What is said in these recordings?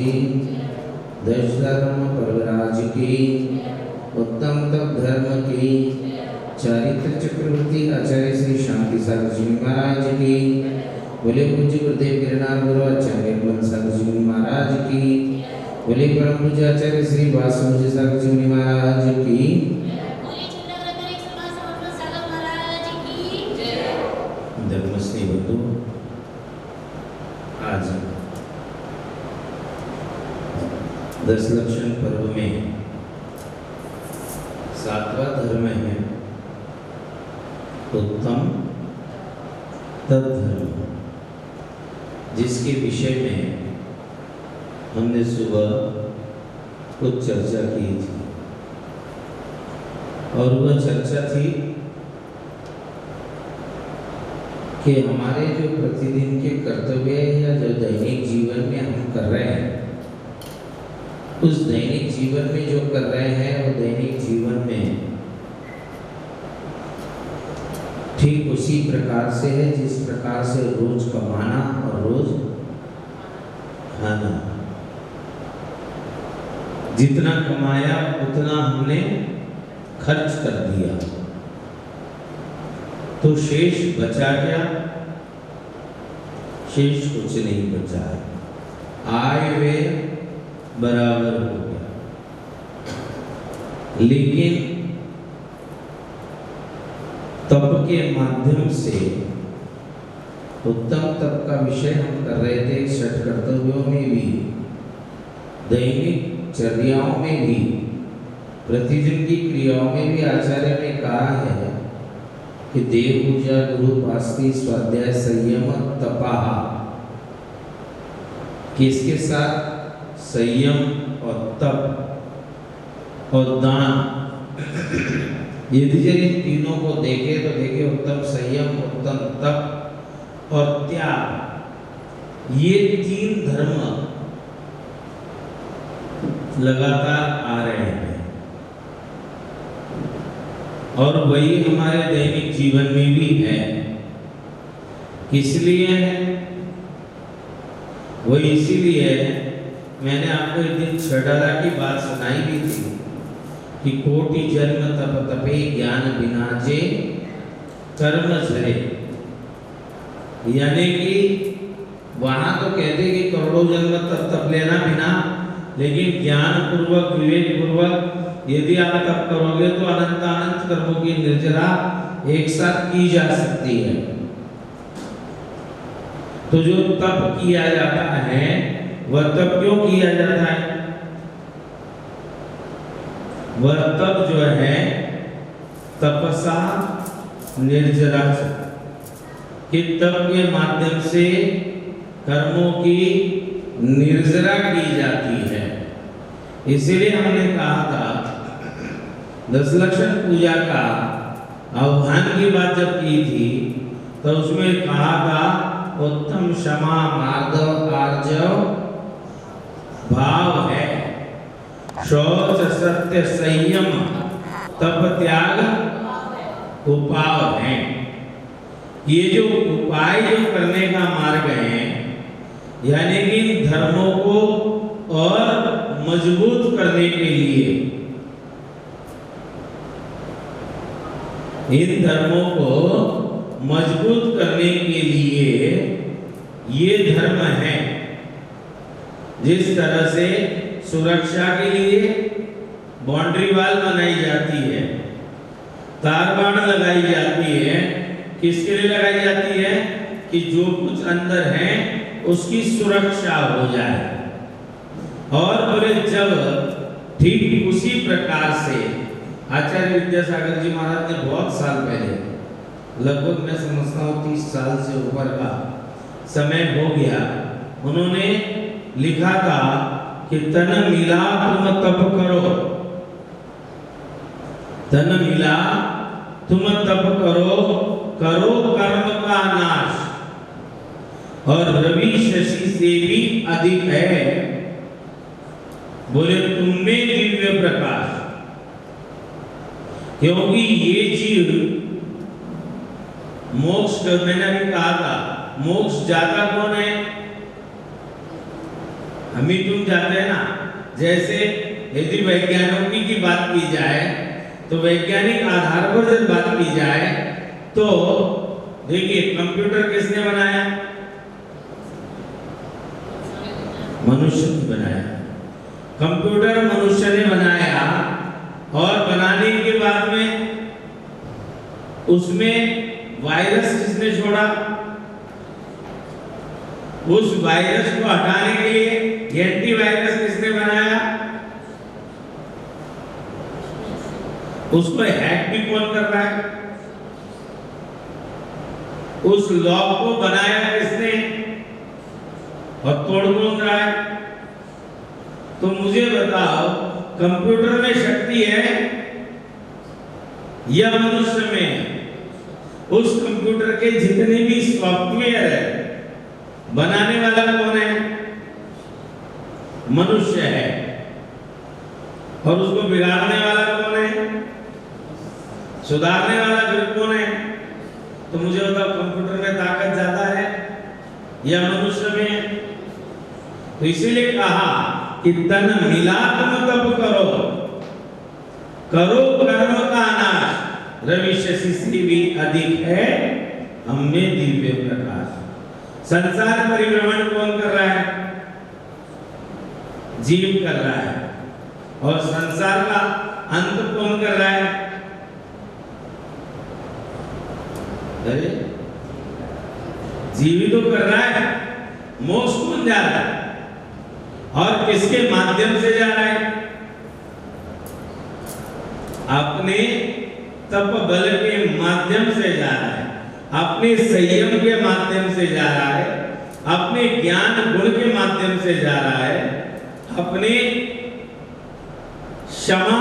की, दश धर्म पर्वराज की, उत्तम तप धर्म की, चारित्र चक्रवर्ती आचार्य श्री शांति सागर जी महाराज की, बोले पूज्य गुरुदेव गिरनार गुरु आचार्य बन सागर जी महाराज की, बोले परम पूज्य आचार्य श्री वासुदेव सागर जी महाराज की, धर्मश्री बंधु, आज 10 लक्षण पर्व में 7वां धर्म है उत्तम तत्धर्म, जिसके विषय में हमने सुबह कुछ चर्चा की थी। और वह चर्चा थी कि हमारे जो प्रतिदिन के कर्तव्य या जो दैनिक जीवन में हम कर रहे हैं, उस दैनिक जीवन में जो कर रहे हैं वो दैनिक जीवन में ठीक उसी प्रकार से है जिस प्रकार से रोज कमाना और रोज खाना। जितना कमाया उतना हमने खर्च कर दिया, तो शेष बचा क्या? शेष कुछ नहीं बचा है, आय व्यय बराबर हो गया। लेकिन तप के माध्यम से उत्तम तप का विषय हम कर रहे थे, षट कर्तव्यों में भी, दैनिक चर्याओं में भी, प्रतिदिन की क्रियाओं में भी आचार्य ने कहा है कि देव पूजा, गुरु उपासना, स्वाध्याय, संयम, तपाहा, किसके साथ? संयम और तप और दान। यदि इन तीनों को देखे तो देखे उत्तम संयम, उत्तम तप और त्याग, ये 3 धर्म लगातार आ रहे हैं और वही हमारे दैनिक जीवन में भी है। इसलिए है वो, इसीलिए मैंने आपको एक दिन छठाला की बात सुनाई भी थी कि कोटि जन्म तप तपे ज्ञान बिना जे कर्म झरे। यानी कि वहां तो कहते कि करोड़ों जन्म तप तप लेना बिना, लेकिन ज्ञान पूर्वक, विवेक पूर्वक यदि आप तप करोगे तो अनंत अनंत कर्मों की निर्जरा एक साथ की जा सकती है। तो जो तप किया जाता है वह तप क्यों किया जाता है? वह तप जो है तपसा निर्जरा, कि तप के माध्यम से कर्मों की निर्जरा की जाती है। इसीलिए हमने कहा था 10 लक्षण पूजा का आह्वान की बात जब की थी तो उसमें कहा था उत्तम क्षमा, मार्दव, आर्जव भाव है, शौच, सत्य, संयम, तप, त्याग उपाय है। ये जो उपाय जो करने का मार्ग है, यानी कि धर्मों को और मजबूत करने के लिए, इन धर्मों को मजबूत करने के लिए ये धर्म है। जिस तरह से सुरक्षा के लिए बाउंड्री वॉल बनाई जाती है, तार बाड़ लगाई जाती है, किसके लिए लगाई जाती है? कि जो कुछ अंदर है उसकी सुरक्षा हो जाए। और बोले जब ठीक उसी प्रकार से आचार्य विद्यासागर जी महाराज ने बहुत साल पहले, लगभग मैं समझता हूँ 30 साल से ऊपर का समय हो गया, उन्होंने लिखा था कि तन मिला तुम तप करो, तन मिला तुम तप करो, करो कर्म का नाश, और रवि शशि से भी अधिक है, बोले तुम में दिव्य प्रकाश। क्योंकि ये जीव मोक्ष, मैंने भी कहा था, मोक्ष जाता कौन है? हम ही तुम जाते हैं ना। जैसे यदि वैज्ञानिकी की बात की जाए तो वैज्ञानिक आधार पर जब बात की जाए तो देखिए कंप्यूटर किसने बनाया? मनुष्य ने बनाया। कंप्यूटर मनुष्य ने बनाया और बनाने के बाद में उसमें वायरस किसने छोड़ा? उस वायरस को हटाने के लिए एंटीवायरस किसने बनाया? उसको हैक भी कौन कर रहा है? उस लॉक को बनाया किसने और तोड़ कौन रहा है? तो मुझे बताओ कंप्यूटर में शक्ति है या मनुष्य में? उस कंप्यूटर के जितने भी सॉफ्टवेयर है बनाने वाला कौन है? मनुष्य है। और उसको बिगाड़ने वाला कौन है? सुधारने वाला फिर कौन है? तो मुझे बताओ कंप्यूटर में ताकत ज्यादा है या मनुष्य में? तो इसीलिए कहा कि तन मिलाप तब करो, करो कर्म का नाश, रवि शशि से भी अधिक है हमें दिव्य प्रकाश। संसार परिभ्रमण कौन कर रहा है? जीव कर रहा है। और संसार का अंत कौन कर रहा है? अरे जीव तो कर रहा है। मोक्ष कौन जा रहा है और किसके माध्यम से जा रहा है? अपने तप बल के माध्यम से जा रहा है, अपने संयम के माध्यम से जा रहा है, अपने ज्ञान गुण के माध्यम से जा रहा है, अपने क्षमा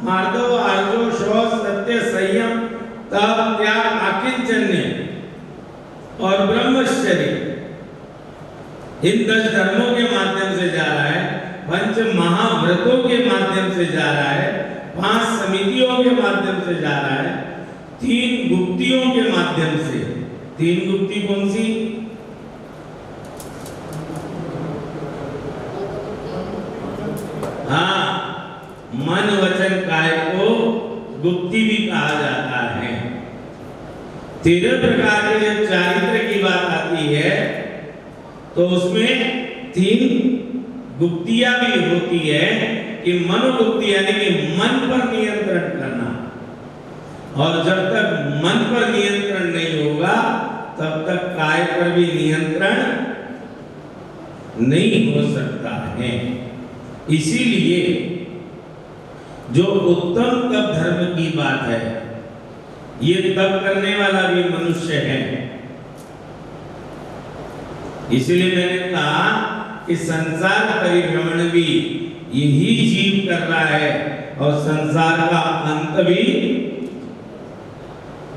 मार्दव आर्जव शौच सत्य संयम तप त्याग आकिंचन्य और ब्रह्मचर्य इन 10 धर्मों के माध्यम से जा रहा है, पंच महाव्रतों के माध्यम से जा रहा है, 5 समितियों के माध्यम से जा रहा है, 3 गुप्तियों के माध्यम से। 3 गुप्ति कौन सी? हाँ, मन वचन काय को गुप्ति भी कहा जाता है। 13 प्रकार के जब चारित्र की बात आती है तो उसमें 3 गुप्तियां भी होती है कि मनोगुप्ति यानी कि मन पर नियंत्रण करना। और जब तक मन पर नियंत्रण नहीं होगा तब तक काय पर भी नियंत्रण नहीं हो सकता है। इसीलिए जो उत्तम तप धर्म की बात है, ये तप करने वाला भी मनुष्य है। इसलिए मैंने कहा कि संसार परिभ्रमण भी यही जीव कर रहा है और संसार का अंत भी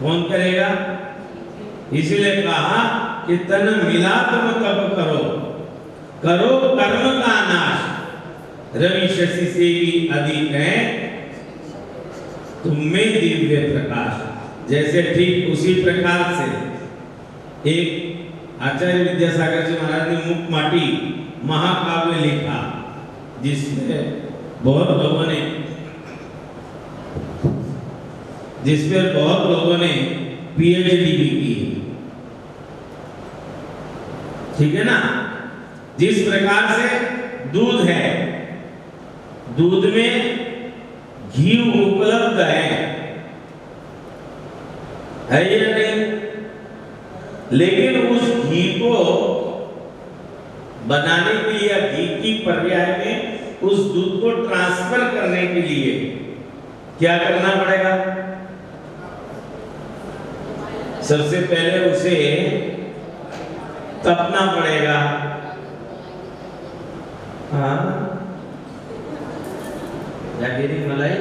कौन करेगा? इसलिए कहा कि तन मिला तुम तप करो, करो कर्म का नाश, रवि शशि से भी अधिक है तुम में दिव्य प्रकाश। जैसे ठीक उसी प्रकार से एक आचार्य विद्यासागर जी महाराज ने मुख माटी महाकाव्य लिखा जिसमें बहुत लोगों ने पीएचडी भी की। ठीक है ना? जिस प्रकार से दूध है, दूध में घी उपलब्ध है या नहीं? लेकिन उस घी को बनाने के लिए या घी की पर्याय में उस दूध को ट्रांसफर करने के लिए क्या करना पड़ेगा? सबसे पहले उसे तपना पड़ेगा। हाँ, जागीरी मलाई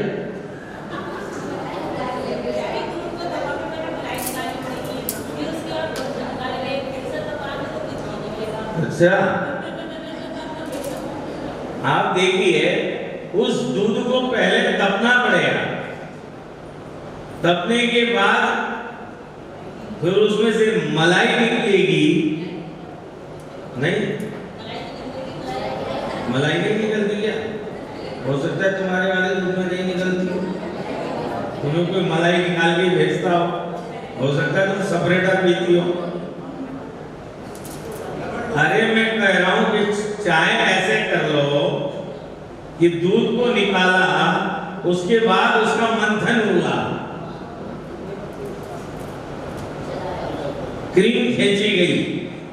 अच्छा, आप देखिए उस दूध को पहले तपना पड़ेगा, तपने के बाद फिर उसमें से मलाई निकलेगी नहीं? मलाई नहीं निकलती क्या? हो सकता है तुम्हारे वाले दूध में नहीं निकलती हो, तुम्हें कोई मलाई निकाल के भेजता हो सकता है तुम सेपरेटर पीती हो। अरे मैं कह रहा हूं कि चाहे ऐसे कर लो कि दूध को निकाला, उसके बाद उसका मंथन हुआ, क्रीम खींची गई।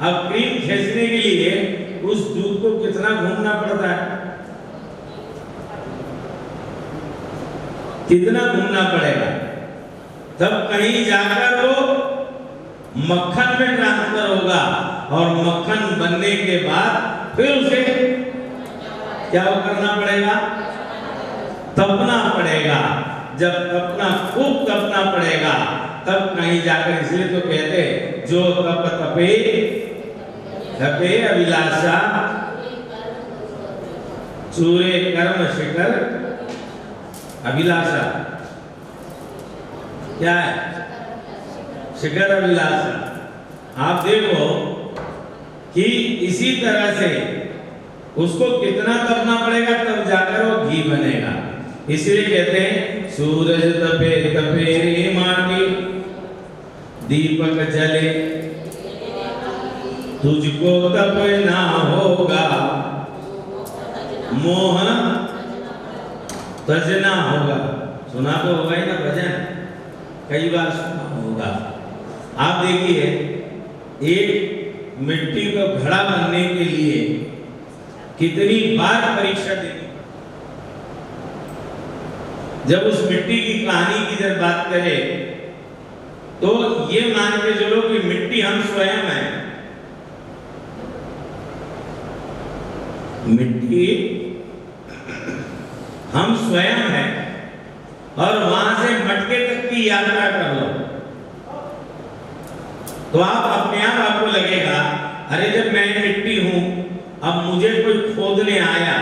अब क्रीम खींचने के लिए उस दूध को कितना घूमना पड़ता है, कितना घूमना पड़ेगा, तब कहीं जाकर वो मक्खन में ट्रांसफर होगा और मक्खन बनने के बाद फिर उसे क्या करना पड़ेगा, तपना पड़ेगा। जब तपना, खूब तपना पड़ेगा, तब कहीं जाकर, इसलिए तो कहते जो तप तपे तपे अभिलाषा चूरे कर्म शिखर अभिलाषा, क्या है? शिखर अभिलाषा। आप देखो कि इसी तरह से उसको कितना तपना पड़ेगा तब जाकर वो घी बनेगा। इसलिए कहते हैं सूरज तपे तपे रे माटी, दीपक जले तुझको तप ना होगा, मोह तजना होगा। सुना तो होगा ही ना भजन, कई बार सुना होगा। आप देखिए, एक मिट्टी का घड़ा बनने के लिए कितनी बार परीक्षा देनी। जब उस मिट्टी की कहानी की जब बात करें तो ये मान के चलो कि मिट्टी हम स्वयं हैं। मिट्टी हम स्वयं हैं और वहां से मटके तक की यात्रा कर लो तो आप अपने आप आपको लगेगा, अरे जब मैं मिट्टी हूं, अब मुझे कोई खोदने आया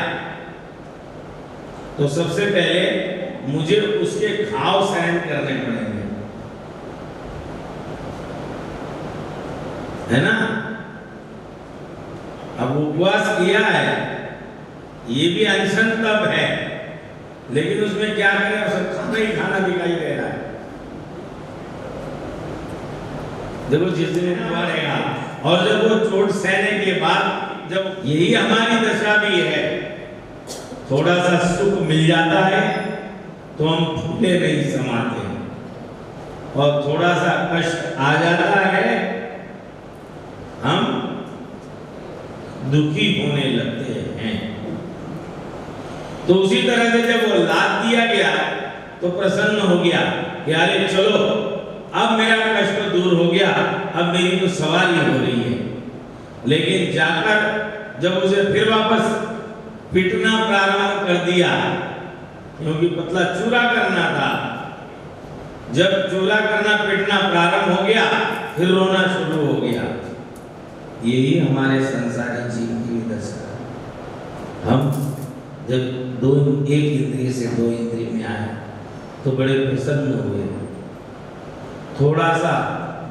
तो सबसे पहले मुझे उसके घाव सहन करने पड़ेंगे, है ना? अब उपवास किया है, ये भी अनशन तब है, लेकिन उसमें क्या करें, सब खाना ही खाना दिखाई दे रहा है। देखो जिस दिन बढ़ेगा और जब वो चोट सहने के बाद, जब यही हमारी दशा भी है, थोड़ा सा सुख मिल जाता है तो हम फूले नहीं समाते और थोड़ा सा कष्ट आ जाता है हम दुखी होने लगते हैं। तो उसी तरह से जब वो लाद दिया गया तो प्रसन्न हो गया कि अरे चलो अब मेरा कष्ट दूर हो गया, अब मेरी तो सवारी हो रही है। लेकिन जाकर जब उसे फिर वापस पिटना प्रारंभ कर दिया, क्योंकि पतला चूरा करना था, जब चूरा करना पिटना प्रारंभ हो गया फिर रोना शुरू हो गया। यही हमारे संसारी जीवन की दशा। हम जब एक इंद्रिय से दो इंद्रिय में आए तो बड़े प्रसन्न हुए, थोड़ा सा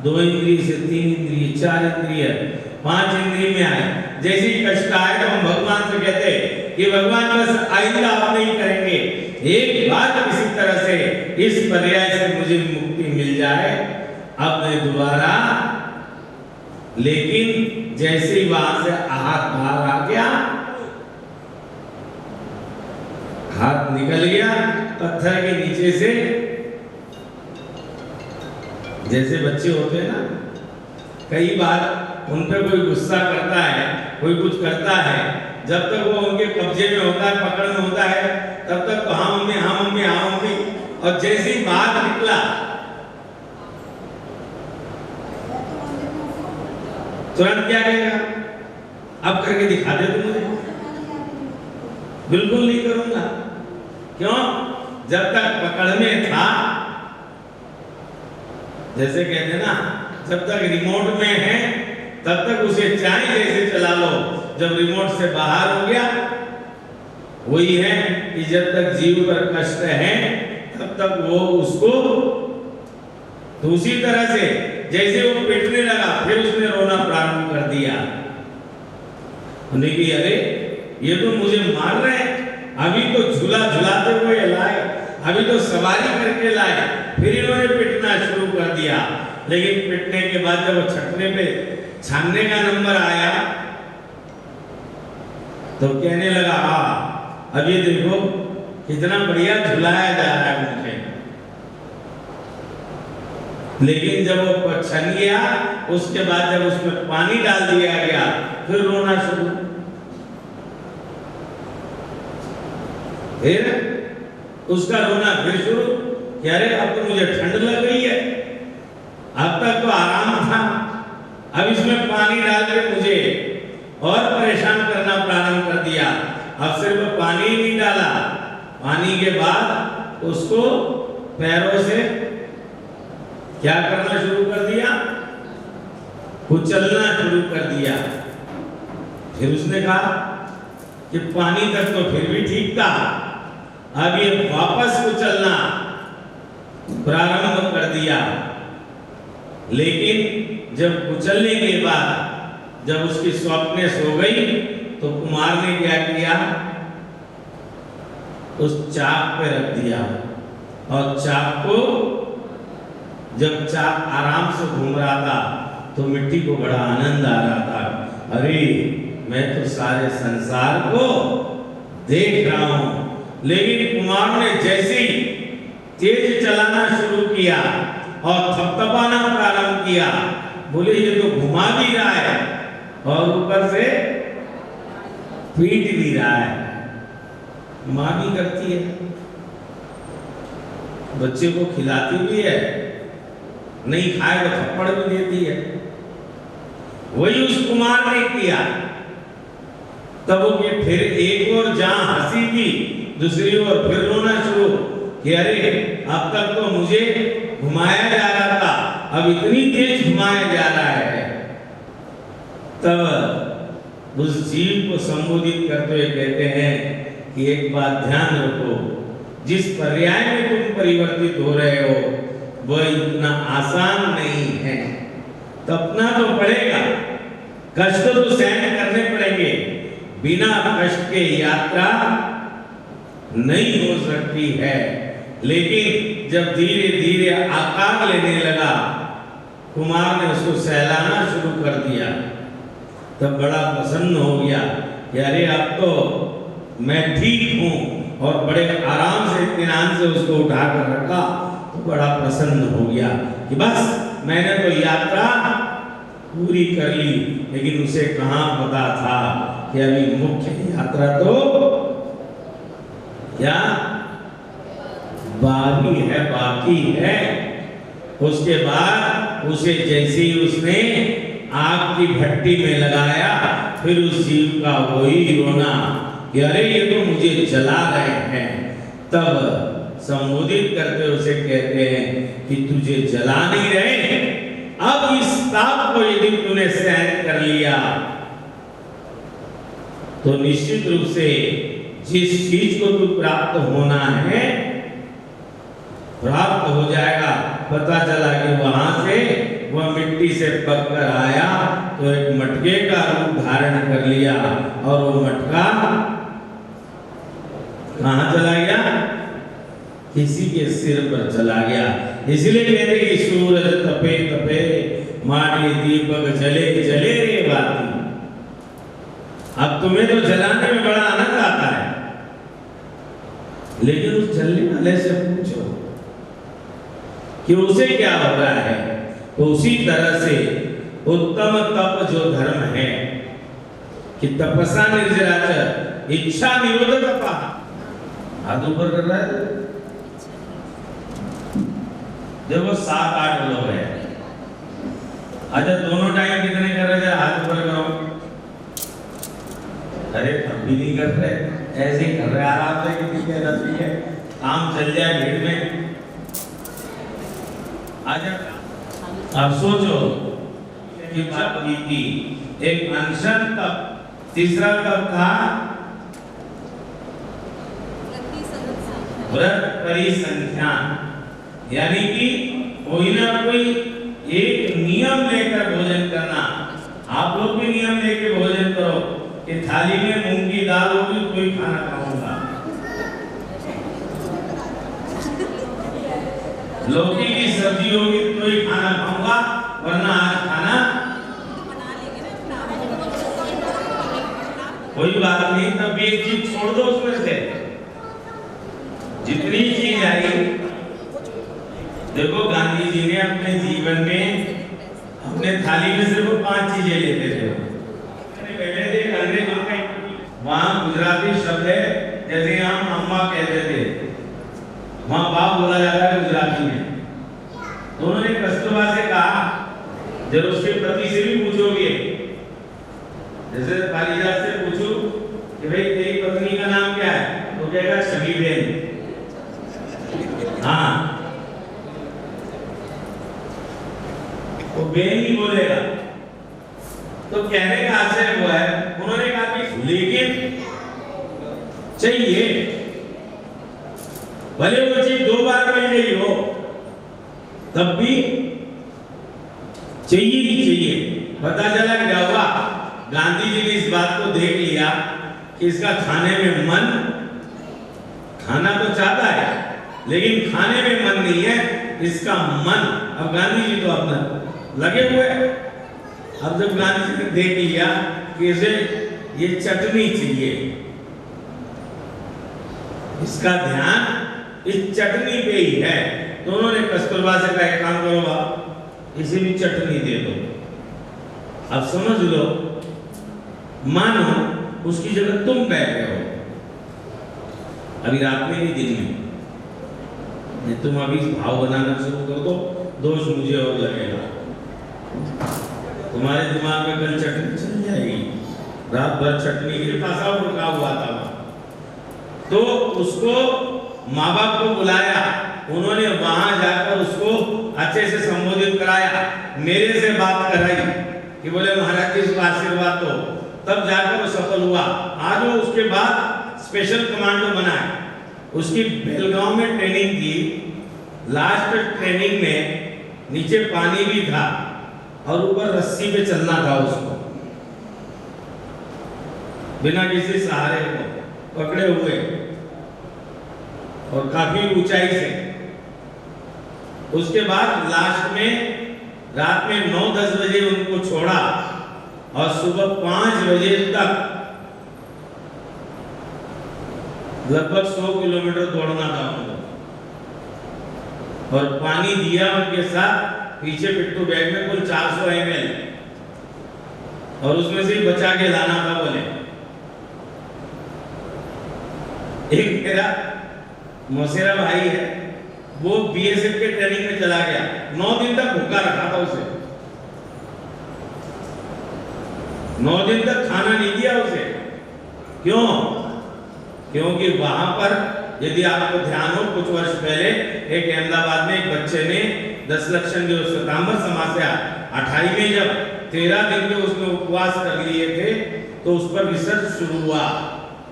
दो इंद्रिय से तीन इंद्रिय, चार इंद्रिय, पांच इंद्रिय में आए। जैसे ही कष्ट आए तो हम भगवान से कहते कि भगवान बस आइंदा आप नहीं करेंगे, एक बार किसी तरह से इस पर्याय से मुझे मुक्ति मिल जाए, अब मैं दोबारा। लेकिन जैसे ही वहां से हाथ बाहर आ गया, हाथ निकल गया पत्थर के नीचे से, जैसे बच्चे होते हैं ना, कई बार उन पर कोई गुस्सा करता है, कोई कुछ करता है, जब तक वो उनके कब्जे में होता है, पकड़ में होता है, तब तक तो हाँ मम्मी, हाँ मम्मी, हाँ मम्मी, और जैसे ही बाहर निकला तुरंत क्या कहेगा, अब करके दिखा दे तुम मुझे। बिल्कुल नहीं करूंगा। क्यों? जब तक पकड़ में था, जैसे कहते ना, जब तक रिमोट में है तब तक उसे चाहे जैसे चला लो, जब रिमोट से बाहर हो गया, वही है कि जब तक जीव पर कष्ट है तब तक वो उसको, तो उसी तरह से जैसे वो पिटने लगा फिर उसने रोना प्रारंभ कर दिया। उन्हें कि अरे ये तो मुझे मार रहे हैं, अभी तो झूला झुलाते हुए लाए, अभी तो सवारी करके लाए, फिर इन्होंने पिटना शुरू कर दिया। लेकिन पिटने के बाद जब वो छठने पे छानने का नंबर आया तो कहने लगा, अब ये देखो कितना बढ़िया झुलाया जा रहा है मुझे। लेकिन जब वो छन गया, उसके बाद जब उसमें पानी डाल दिया गया, फिर रोना शुरू। फिर उसका रोना फिर शुरू कि अरे अब तो मुझे ठंड लग गई है, अब तक तो आराम था, अब इसमें पानी डाल के मुझे और परेशान करना प्रारंभ कर दिया। अब सिर्फ पानी ही नहीं डाला, पानी के बाद उसको पैरों से क्या करना शुरू कर दिया, कुचलना शुरू कर दिया। फिर उसने कहा कि पानी तक तो फिर भी ठीक था, अब ये वापस कुचलना प्रारंभ कर दिया। लेकिन जब कुचलने के बाद जब उसकी सॉफ्टनेस हो गई तो कुमार ने क्या किया, उस चाक पे रख दिया और चाक को जब चाक आराम से घूम रहा था तो मिट्टी को बड़ा आनंद आ रहा था। अरे मैं तो सारे संसार को देख रहा हूं। लेकिन कुमार ने जैसे ही तेज चलाना शुरू किया और थपथपाना प्रारंभ किया, बोले ये तो घुमा भी रहा है और ऊपर से पीट भी रहा है। माँ भी करती है, बच्चे को खिलाती भी है, नहीं खाए तो थप्पड़ भी देती है। वही उस कुमार ने किया। तब वो कि फिर एक और जहां हंसी थी, दूसरी ओर फिर रोना शुरू कि अरे अब तक तो मुझे घुमाया जा रहा था, अब इतनी तेज घुमाया जा रहा है। तब उस जीव को संबोधित करते हुए कहते हैं कि एक बात ध्यान रखो, जिस पर्याय में तुम परिवर्तित हो रहे हो वह इतना आसान नहीं है, तपना तो पड़ेगा, कष्ट तो सहन करने पड़ेंगे। बिना कष्ट के यात्रा नहीं हो सकती है। लेकिन जब धीरे धीरे आकार लेने लगा, कुमार ने उसको सहलाना शुरू कर दिया, तब बड़ा प्रसन्न हो गया कि अरे अब तो मैं ठीक हूं। और बड़े आराम से इत्मीनान से उसको उठाकर रखा तो बड़ा प्रसन्न हो गया कि बस मैंने तो यात्रा पूरी कर ली। लेकिन उसे कहां पता था कि अभी मुख्य यात्रा तो क्या बाकी है। उसके बाद उसे जैसे ही उसने आग की भट्टी में लगाया, फिर उस जीव का वही रोना कि अरे ये तो मुझे जला रहे हैं। तब संबोधित करते उसे कहते हैं कि तुझे जला नहीं रहे, अब इस ताप को यदि तूने सहन कर लिया तो निश्चित रूप से जिस चीज को तू प्राप्त होना है प्राप्त हो जाएगा। पता चला कि वहां से वह मिट्टी से पककर आया तो एक मटके का रूप धारण कर लिया और वो मटका कहां चला गया, किसी के सिर पर चला गया। इसलिए कहते कि सूरज तपे तपे माटी दीपक जले जले रे बाती। अब तुम्हें तो जलाने में बड़ा आनंद आता है, लेकिन उस जलने वाले से पूछो कि उसे क्या हो रहा है। तो उसी तरह से उत्तम तप जो धर्म है कि तपसा निर्जराचर इच्छा निरोध तपा। हाथ ऊपर कर रहा है। देखो 7-8 लोग हैं। अच्छा दोनों टाइम कितने कर रहे थे, हाथ ऊपर करो। अरे तब भी नहीं कर रहे, ऐसे ही कर रहे आराम से, किसी के रस्सी है काम चल जाए भीड़ में। आजा अब सोचो कि बात की थी एक अनशन तप, तीसरा तप था व्रत परिसंख्यान, यानी कि कोई ना कोई एक नियम लेकर भोजन करना। आप लोग भी नियम लेके भोजन करो कि थाली में मूंग की दाल होगी तो ही खाना खाऊंगा, लौकी की सब्जी होगी तो ही खाना खाऊंगा, वरना आज खाना कोई बात नहीं। तब एक चीज छोड़ दो उसमें से, जितनी चीज आई। देखो गांधी जी ने अपने जीवन में अपने थाली में सिर्फ 5 चीजें लेते थे। पहले थे अंग्रेजों का, वहां गुजराती शब्द है, जैसे हम अम्मा कहते थे, वहां बाप बोला जाता है गुजराती में। तो उन्होंने कस्तूरबा से कहा, जब उसके पति से भी पूछोगे, जैसे पारिजात से पूछो कि भाई तेरी पत्नी का नाम क्या है, तो कहेगा छवि बेन। हाँ, वो बेन ही बोलेगा। तो कहने का आशय वो है, उन्होंने कहा कि लेकिन चाहिए, भले वो चीज 2 बार मिल गई हो तब भी चाहिए ही चाहिए। पता चला क्या हुआ, गांधी जी ने इस बात को देख लिया कि इसका खाने में मन, खाना तो चाहता है लेकिन खाने में मन नहीं है इसका मन। अब गांधी जी तो अपना लगे हुए हैं। अब जब गांधी जी ने देख लिया कि इसे ये चटनी चाहिए, इसका ध्यान इस चटनी पे ही है, तो उन्होंने कस्तूरबा से कहा एक काम करो आप इसे भी चटनी दे दो। अब समझ लो, मानो उसकी जगह तुम बैठे हो, अभी रात में नहीं दिन में, तुम अभी भाव बनाना शुरू कर दो, दोष मुझे और लगेगा, तुम्हारे दिमाग में कल चटनी चल जाएगी, रात भर चटनी के पास रुका हुआ था। तो उसको माँ बाप को बुलाया, उन्होंने वहां जाकर उसको अच्छे से संबोधित कराया, मेरे से बात कराई कि बोले महाराज जी इसको आशीर्वाद दो, तब जाकर वो सफल हुआ। आज वो उसके बाद स्पेशल कमांडो बना है। उसकी बेलगांव में ट्रेनिंग की, लास्ट ट्रेनिंग में नीचे पानी भी था और ऊपर रस्सी पे चलना था उसको, बिना किसी सहारे को पकड़े हुए और काफी ऊंचाई से। उसके बाद लास्ट में रात में 9-10 बजे उनको छोड़ा और सुबह 5 बजे तक लगभग 100 किलोमीटर दौड़ना था उनको, और पानी दिया उनके साथ पीछे पिट्ठू बैग में कुल 400 ml, और उसमें से ही बचा के लाना था। बोले एक मेरा मौसेरा भाई है, वो बीएसएफ के ट्रेनिंग में चला गया, 9 दिन तक भूखा रखा था उसे, 9 दिन तक खाना नहीं दिया उसे। क्यों? क्योंकि वहां पर यदि आपको ध्यान हो, कुछ वर्ष पहले एक अहमदाबाद में एक बच्चे ने 10 लक्षण जो श्वेतांबर समास्या 28 में जब 13 दिन के उसने उपवास कर लिए थे, तो उस पर रिसर्च शुरू हुआ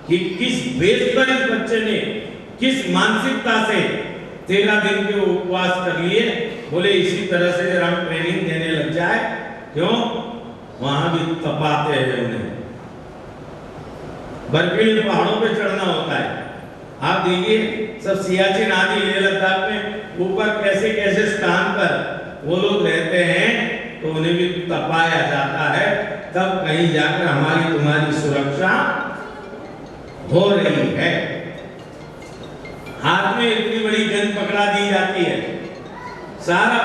कि किस बेस पर इस बच्चे ने, किस मानसिकता से 13 दिन के उपवास कर लिए। बोले इसी तरह से जब हम ट्रेनिंग देने लग जाए, क्यों वहां भी तपाते हैं उन्हें, बर्फीले पहाड़ों पे चढ़ना होता है। आप देखिए सब सियाचिन आदि लेह लद्दाख में ऊपर कैसे कैसे स्थान पर वो लोग रहते हैं, तो उन्हें भी तपाया जाता है, तब कहीं जाकर हमारी तुम्हारी सुरक्षा हो रही है। हाथ में इतनी बड़ी गन पकड़ा दी जाती है, सारा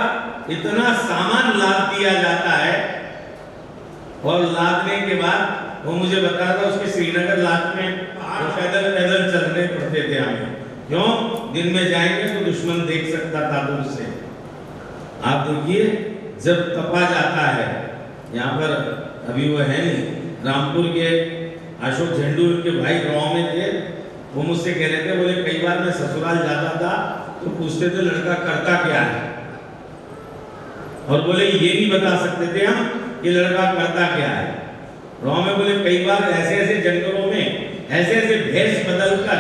इतना सामान लाद दिया जाता है, और लादने के बाद वो मुझे बता रहा था उसके श्रीनगर लास्ट में पैदल पैदल चलने पड़ते थे हमें। क्यों? दिन में जाएंगे तो दुश्मन देख सकता था दूर से। आप देखिए जब तपा जाता है, यहाँ पर अभी वो है नहीं, रामपुर के अशोक झंडू के भाई गाँव में थे, वो मुझसे कह रहे थे, बोले कई बार मैं ससुराल जाता था तो पूछते थे लड़का करता क्या है, और बोले ये नहीं बता सकते थे हम कि लड़का करता क्या है। गाँव में बोले कई बार ऐसे ऐसे जंगलों में ऐसे ऐसे भेष बदलकर,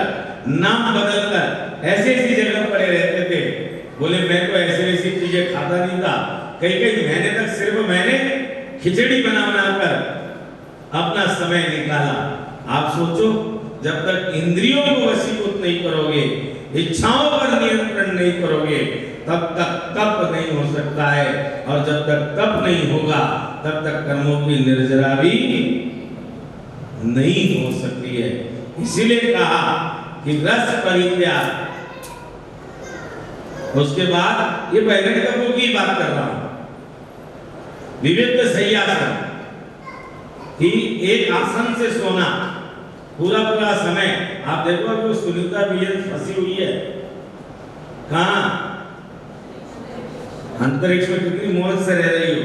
नाम बदलकर ऐसे ऐसी जगह पड़े रहते थे। बोले मैं तो ऐसे ऐसी चीजें खाता नहीं था, कई कई महीने तक सिर्फ मैंने खिचड़ी बना कर अपना समय निकाला। आप सोचो, जब तक इंद्रियों को वशीभूत नहीं करोगे, इच्छाओं पर नियंत्रण नहीं करोगे, तब तक तप नहीं हो सकता है, और जब तक तप नहीं होगा तब तक कर्मों की निर्जरा भी नहीं हो सकती है। इसीलिए कहा कि रस परित्याग। उसके बाद ये बैठक तत्वों की बात कर रहा हूं, विविध शय्यासन कि एक आसन से सोना पूरा पूरा समय। आप देखो कि सुनीता विलियम्स फंसी हुई है कहां, अंतरिक्ष में कितनी मौज से रह रही हो,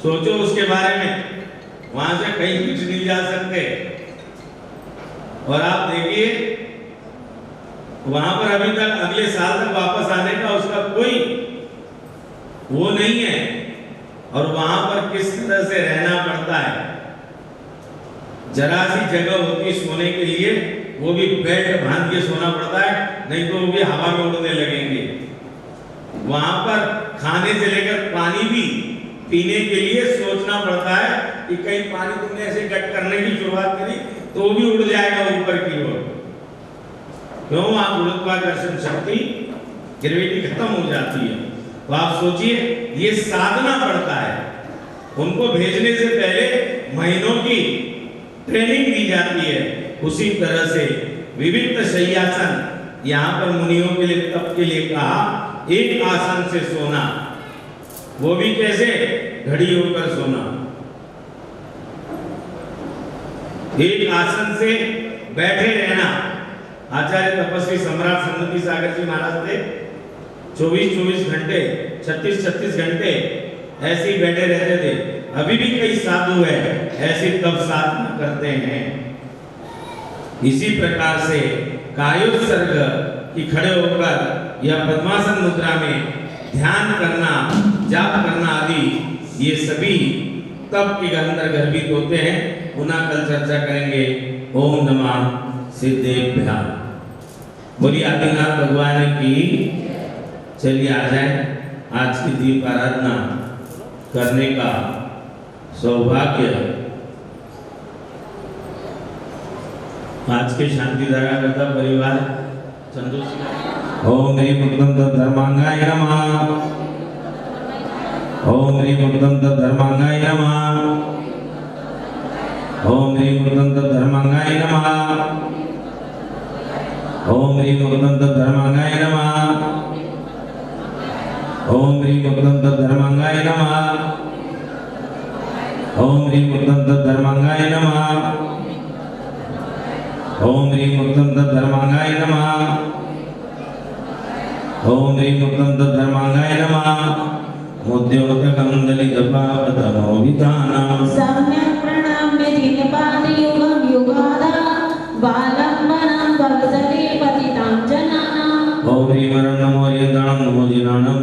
सोचो उसके बारे में। वहां से कहीं कुछ नहीं जा सकते, और आप देखिए वहां पर अभी तक अगले साल तक वापस आने का उसका कोई वो नहीं है, और वहां पर किस तरह से रहना पड़ता है। जरा सी जगह होती सोने के लिए, वो भी बेल्ट बांध के सोना पड़ता है, नहीं तो वो भी हवा में उड़ने लगेंगे। वहां पर खाने से लेकर पानी भी पीने के लिए सोचना पड़ता है कि कहीं पानी तुमने ऐसे कट करने की शुरुआत करी तो वो भी उड़ जाएगा ऊपर की ओर। क्यों? वहां गुरुत्वाकर्षण शक्ति, ग्रेविटी खत्म हो जाती है। तो आप सोचिए, ये साधना पड़ता है। उनको भेजने से पहले महीनों की ट्रेनिंग दी जाती है। उसी तरह से विविध शय्यासन यहाँ पर मुनियों के लिए, तप के लिए कहा, एक आसन से सोना, वो भी कैसे? घड़ी होकर सोना। एक आसन से बैठे रहना। आचार्य तपस्वी सम्राट सन्नति सागर जी महाराज थे, 24-24 घंटे, 36-36 घंटे ऐसे ही बैठे रहते थे। अभी भी कई साधु है ऐसे तप साधना करते हैं। इसी प्रकार से कायोत्सर्ग की खड़े होकर या पद्मासन मुद्रा में ध्यान करना, जाप करना आदि, ये सभी तप के अंदर गर्भित होते हैं। पुनः कल चर्चा करेंगे। ओम नमः सिद्धेभ्याम। बोलिए आदिनाथ भगवान की। चलिए आ जाए, आज की दीप आराधना करने का सौभाग्य आज के शांति धारा करता परिवार चंदू। ओम ह्रीं मुक्तं धर्मांगाय नमः। ओम ह्रीं मुक्तं धर्मांगाय नमः। ओम ह्रीं मुक्तं धर्मांगाय नमः। ओम ह्रीं मुक्तं धर्मांगाय नमः। ओम ह्रीं मुक्तं धर्मांगाय नमः। ओम ह्रीं मुक्तं धर्मांगाय नमः। ओम ह्रीं मुक्तं धर्मांगाय नमः। ओम ह्रीं मुक्तं धर्मांगाय नमः। मुद्योतकं दलितपावतमो वितानां सम्यक् प्रणम्य दिनपादयुगं युगादा बालम्बनं भवसते पतितां जनानाम्। ओम ह्रीं वरं नमो यन्ताणं नमो जिनानं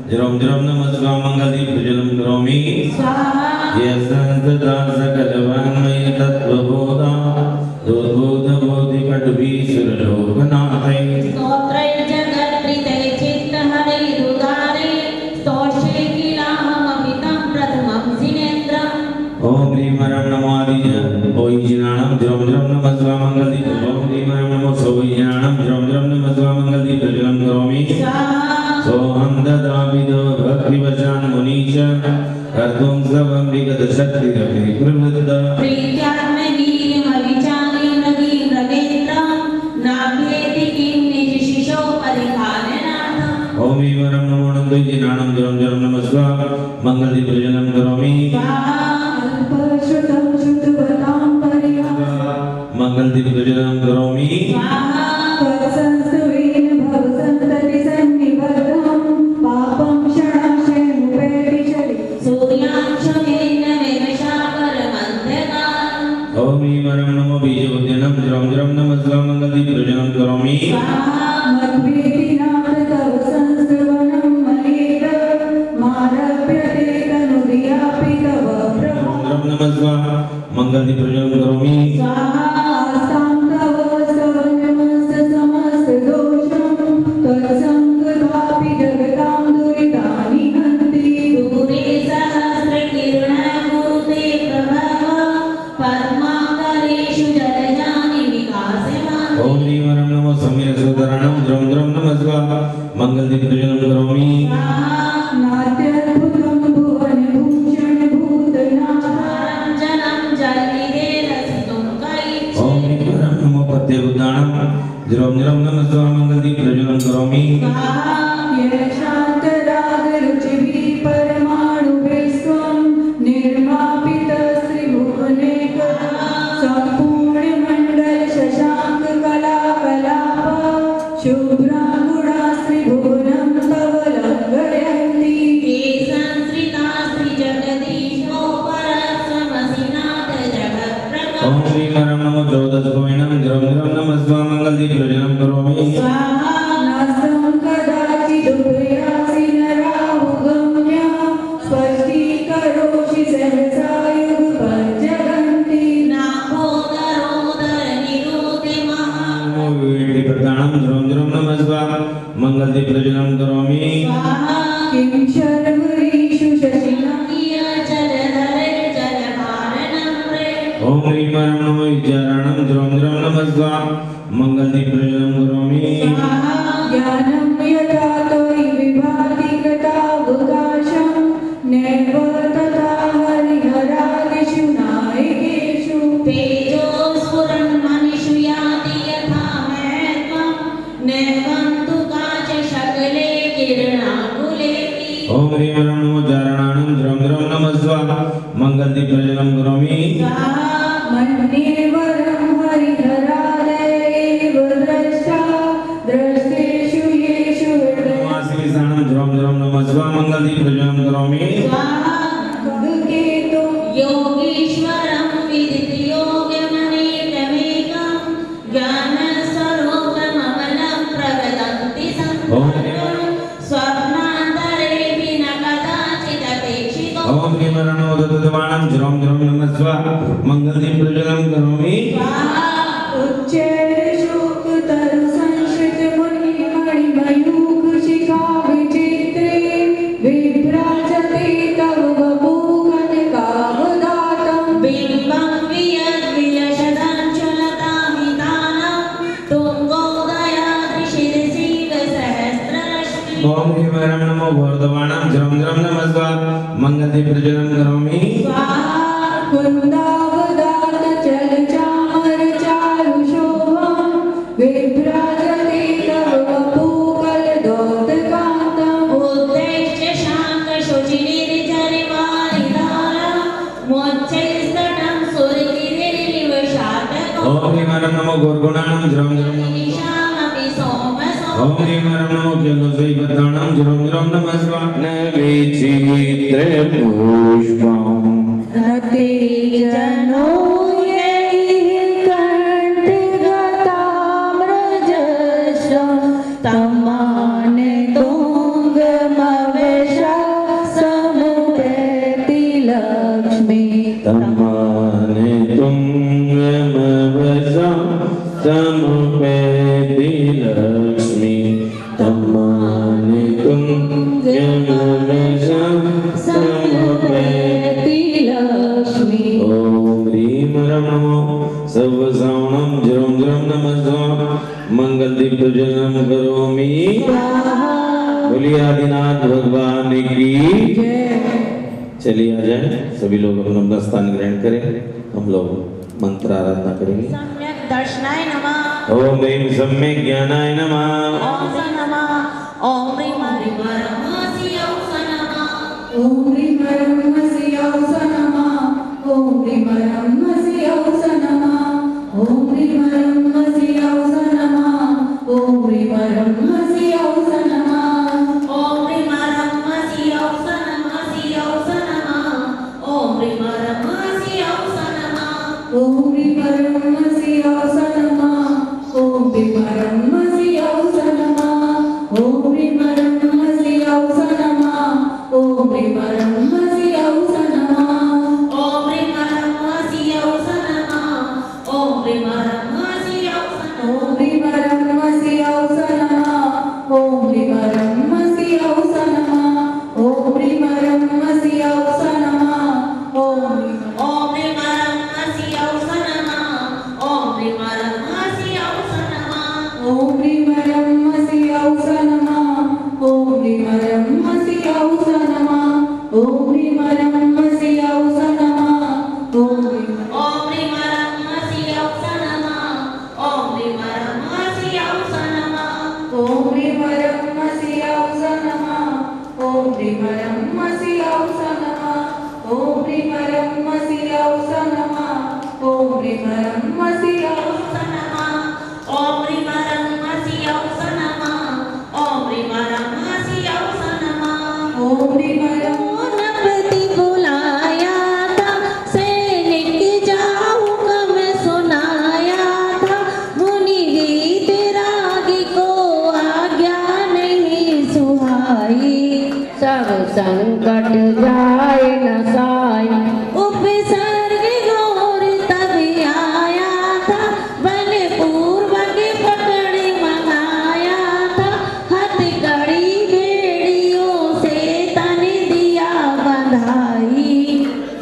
जरं जरं नमस्कार मंगलदीपजलं करोमि स्वाहा। यस्संतता सकलवान्मयि तत्त्वबोधा दोद्बोधबोधिपटवीश्वरलोकनाथै स्तोत्रैः जगत्प्रीतैः चित्तहरैरुदारे स्तोष्ये किलाहममितं प्रथमं जिनेन्द्रम्। ओम ह्रीं वरं नमो आदिजनं ओयिजिनानं जरं जरं नमस्कार मंगलदीपं। ओम ह्रीं वरं नमो सोयिजिनानं जरं जरं नमस्कार मंगलदीपजलं करोमि स्वाहा। सोऽहं ददामिदो भक्तिवचान् मुनीश कर्तुं सर्वं विगतशक्तिरपि प्रवृत्ता। प्रीत्यात्मवीर्यमविचार्य मृगीन्द्रनेत्रं नाभ्येति किं निजशिशो परिपालनार्थम्। ओम ह्रीं वरं नमो नन्दोयिजिनानं जरं जरं नमस्कार मंगलदीपजलं करोमि स्वाहा। अल्पश्रुतं श्रुतवतां पर्याप्तं मंगलदीपजलं करोमि स्वाहा। तत्संस्तवेन भवसन्ततिसन्निबद्धं पापं क्षणाशयमुपैति चले। सूर्याक्षमेन वेदशाकरमन्धकारम्। ओम ह्रीं वरं नमो बीजवद्यनं जरं जरं नमस्कार मंगलदीपजलं करोमि स्वाहा। मद्वेति नाथ तव संस्तवनं मलेद मारभ्यते तनुर्यापि तव प्रभो। जरं नमस्कार मंगलदीपजलं करोमि स्वाहा। आस्तां तव स्तवनमस्त समस्तदोषं तत्सङ्गतापि जगतां दुरितानि हन्ति। दूरे सहस्रकिरणं कुरुते प्रभवः ओम ह्रीं वरं नमो सम्यक् द्रौं द्रौं नमस्वा मंगलदीपपूजनं करोमि नाट्यद्भुतं भुवनभूषण भूतनाथं जलं जलनिधे रसितुं कैच्छे ओम ह्रीं वरं नमो पद्यबुद्धानं द्रौं द्रौं नमस्वा मंगलदीपपूजनं करोमि शान्तरागरुचिभिः परमाणुभिस्त्वं निर्मापितस्त्रिभुवनेक सम्पूर्णमण्डलशशाङ्ककलाकलाप शुभ्राङ्गुणास्त्रिभुवनं तव लङ्घयन्ति संस्कृता श्रीजगदीशो परस्वमसिनाथ जगत्प्रभो ओम ह्रीं वरं नमो द्रौदशकोविनं द्रौं द्रौं नमस्वा मंगलदीपपूजनं करोमि नास्तं कदाचिदुभयासि नराहुगम्य स्पष्टीकरोषि सहसा युगपञ्चगन्ति नाभोदरोदरनिरोधे महा नमो विवेकप्रदानं द्रौं द्रौं नमस्वा मंगलदीपपूजनं करोमि किं शर्वरीषु शशिना जलधरे जलभारणं रे ओम ह्रीं वरं नमो विचारणं द्रौं द्रौं नमस्वा मंगलदीपपूजनं करोमि ज्ञानं यथा त्वयि विभाति कृतावकाशं नैव तथा हरिहरादिषु नायकेषु तेजो स्फुरन् मनिषु याति यथा महत्त्वं नैवं तु काच शकले किरणाकुलेति ओम ह्रीं वरं नमो चारणानं द्रौं द्रौं नमस्वा मंगलदीपपूजनं करोमि मन्ये वरं हरिहरादयैव द्रष्टा द्रष्टेषु येषु नमास्मिसानं द्रौं द्रौं नमस्वा मंगलदीपपूजनं करोमि विकेतुं योगीश्वरं विदिति योगमनेकमेकं ज्ञानस्वरूपममलं प्रवदन्ति सम्पूर्णं स्वप्नान्तरेऽपि न कदाचिदपेक्षितो ओम ह्रीं वरं नमो दत्तवाणं द्रौं द्रौं नमस्वा मंगलदीपपूजनं करोमि उच्चैर्षुक्तरुसंश्रितमुनिमणिमयूखशिखा विचित्रे विभ्राजते तव बभूकनकावदातं बिम्बं वियद्विलसदाञ्चलतामितानं तुङ्गोदयाद्रिशिरसीवसहस्ररश्मिः ओम ह्रीं वरं नमो भोरदवाणं द्रौं द्रौं नमस्वा मंगलदीपपूजनं करोमि कुन्दावदात चलचामरचारुशोभं विभ्राजते तव बभूकलदोतकान्तम् उद्देश्य शाङ्कशुचिनिर्जरिवारिधारं मोच्चैस्तटं सुरगिरिरिव शातको ओम ह्रीं वरं नमो गोर्गुणानं द्रौं द्रौं नमस्वा ईशामपि सोमसो ओम ह्रीं वरं नमो केलुसैवताणं द्रौं द्रौं नमस्वा नविचित्रपुष्पम् रते जनो यैः कण्ठगताम्रजस्रं तमानतोङ्गमवेशा समुपैति लक्ष्मी तमाने तुंगमवसा समुपैति लक्ष्मी तमाने तुंगमवसा समुपैति लक्ष्मी ओम ह्रीं वरं नमो सर्वश्रवणं द्रौं द्रौं नमस्वा मंगलदीपपूजनं करोमि बोलिए आदिनाथ भगवान की चलिए आ जाए सभी लोग अपना स्थान ग्रहण करें हम लोग मंत्र आराधना करेंगे सम्यक दर्शनाय नमः ओम ह्रीं सम्यक ज्ञानाय नमः ओम ह्रीं नमः ओम ह्रीं परमहंसयोः नमः ॐ ह्रीं परमहंसयोः नमः ॐ ह्रीं परमहंसयोः नमः ॐ ह्रीं परमहंसयोः नमः ॐ ह्रीं परमहंसयोः नमः ओम ह्रीं परमहंसयोः नमः ओम ह्रीं परमहंसयोः नमः ॐ ह्रीं परमहंसयोः नमः ॐ ह्रीं परमहंसयोः नमः ॐ ह्रीं परमहंसयोः नमः ॐ ह्रीं परमहंसयोः नमः ओम ह्रीं परमहंसयोः नमः ओम ह्रीं परमहंसयोः ओम ह्रीमरमसि औस नमः ओम ह्रीमरमसि औस नमः ओम ह्रीमरमसि औस नमः ओम ओम ह्रीं रमसि औस नमः ओम ह्रीं रमसि औस नमः ओम ह्रीमरमसि औस नमः ओम ह्रीमरमसि औस नमः ओम ह्रीमरमसि औस नमः ओम ह्रीमरमसि औस ओम ह्रीं रमसि औस नमः ओम ह्रीं रमसि औस नमः ओम ह्रीमरम गणपति बुलाया था सैनिक जाऊंगा मैं सुनाया था मुनि गीत राग को आज्ञा नहीं सुहाई सब संकट जाए न साई उपसर्ग गौर तब आया था बल पूर्वक पकड़ मंगाया था हथकड़ी बेड़ियों से तन दिया बंधाई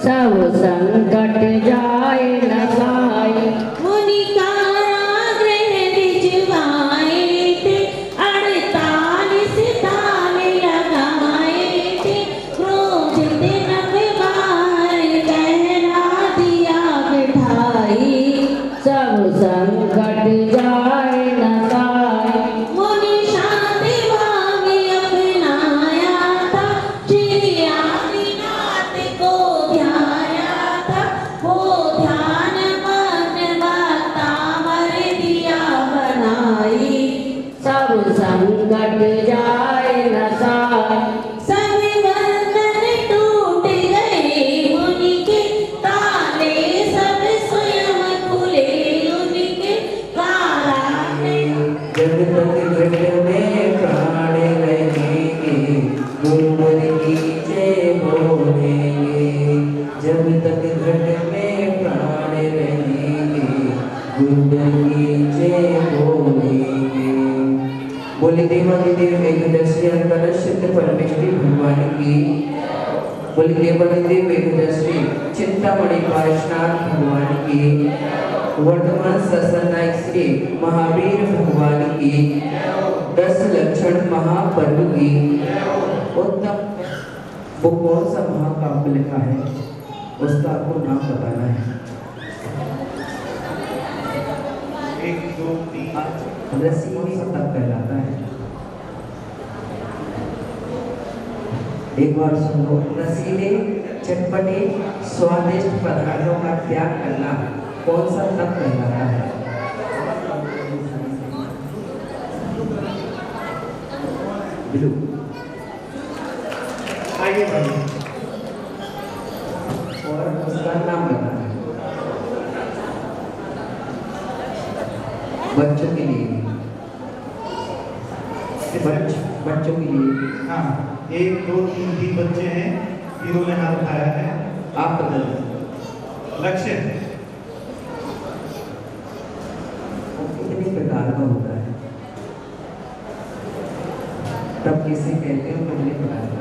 सब संकट जाए न साई मुनि कारागृह भिजवाए थे 48 ताल लगाए थे क्रोधित नभ बाहर गहरा दिया बिठाई सब संकट जाए न साई मुनि शांति भाव अपनाया था श्री आदिनाथ को ध्याया था वो ध्यान मग्न भक्ता मर दिया बनाई सब संकट जाए न साई सभी बंधन टूट गए मुनि के ताले सब स्वयं खुले उनके कारागृह जब तक घट में प्राण रहेंगे गुरुवर की जय बोलेंगे जब तक घट में प्राण रहेंगे गुरुवर की जय बोलेंगे बोले देवादिदेव एकदशी अंतरश्चित परमेश्वरी भगवान की बोले देवादिदेव एकदशी चिंतामणि पार्श्वनाथ भगवान की वर्तमान ससनायक श्री महावीर भगवान की 10 लक्षण महापर्व की उत्तम वो कौन सा महाकाव्य लिखा है उसका आपको नाम बताना है। 1 2 3 रसीली शतक कहलाता है। एक बार सुन लो। रसीले चटपटे स्वादिष्ट पदार्थों का त्याग करना कौन सा तप कहलाता है? बिलू आइए भाई और उसका नाम बताना है। बच्चों के लिए बच्चों के लिए हाँ 1 2 3 भी बच्चे हैं इन्होंने हाथ उठाया है आप बता दो लक्ष्य कितने प्रकार का होता है तब किसे कहते हैं कितने प्रकार का?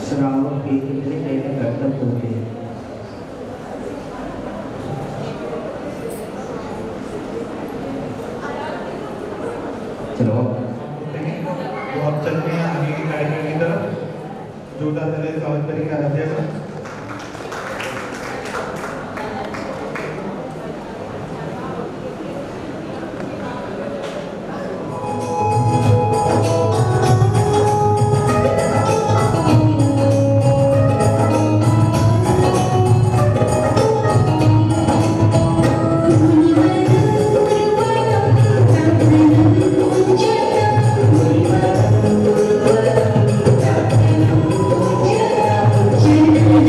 श्रावक के कितने पहले कर्तव्य होते हैं? चलो तो अब चलते हैं आगे के कार्यक्रम की तरफ। जोरदार तालियां स्वागत करेंगे आराध्या का। Thank you.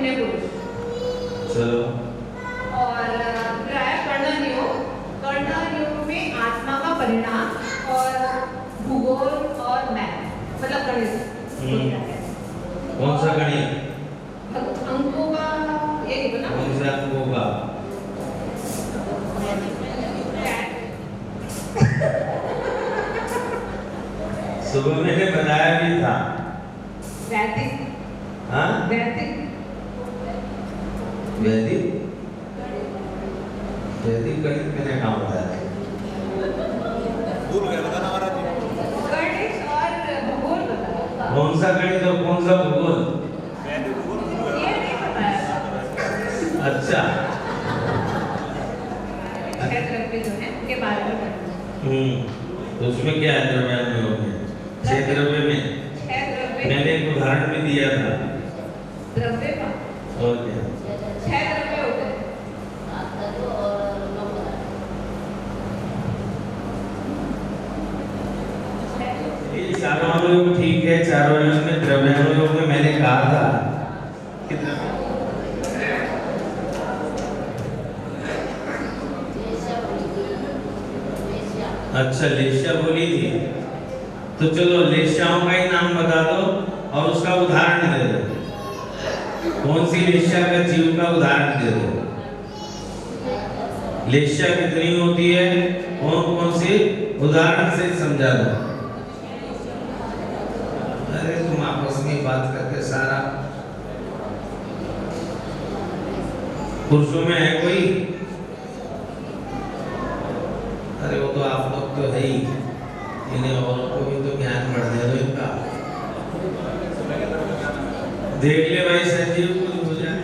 पुण्य पुरुष। चलो और फिर आया कर्णन योग। कर्णन योग में आत्मा का परिणाम और भूगोल और मैथ मतलब गणित होता है। कौन सा गणित? अंकों का ये नहीं बना। कौन सा अंकों का? सुबह मैंने बताया भी था। वैदिक। हाँ वैदिक। वैदिक वैदिक गणित मैंने कहाँ बताया? भूल गए बताना महाराज जी। गणित और भूगोल बताया। कौन सा गणित और कौन सा भूगोल? वैदिक भूल गए। ये नहीं बताया। अच्छा छह द्रव्य जो है उनके बारे में पढ़ना। तो उसमें क्या है द्रव्यात्मक योग में? 6 द्रव्य में छह द्रव्य। मैंने एक उदाहरण भी दिया था। द्रव्य का और क्या? 6 द्रव्य होते हैं। ये चारों योग ठीक है। चारों योग में द्रव्यात्मक योग में मैंने कहा था कि अच्छा लेश्या बोली थी, तो चलो लेश्याओं का ही नाम बता दो और उसका उदाहरण दे दो। कौन सी लेश्या का जीव का उदाहरण दे दो। लेश्या कितनी होती है, कौन कौन सी उदाहरण से समझा दो। अरे तुम आपस में बात करके सारा पुरुषों में है कोई? अरे वो तो आप लोग तो है ही, इन्हें औरों को भी तो ज्ञान बढ़ने दो इनका। देख ले भाई संजीव कुछ हो जाए।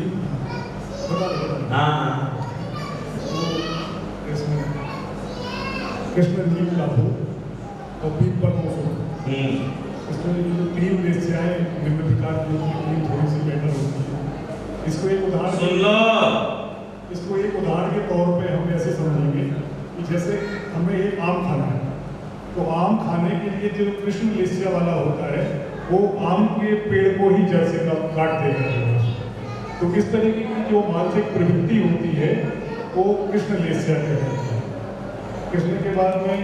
हाँ हाँ कृष्ण नील लाभो और बीप पर इसमें ये जो 3 वेश्याएं निम्न प्रकार की होती हैं, 3 थोड़ी सी बेटर होती है। इसको एक उदाहरण सुन लो। इसको एक उदाहरण के तौर पे हम ऐसे समझेंगे कि जैसे हमें एक आम खाना है, तो आम खाने के लिए जो कृष्ण लेसिया वाला होता है वो आम के पेड़ को ही जड़ से काट देगा। तो किस तरीके की जो मानसिक प्रवृत्ति होती है वो कृष्ण लेसिया कहलाती है। कृष्ण के बाद में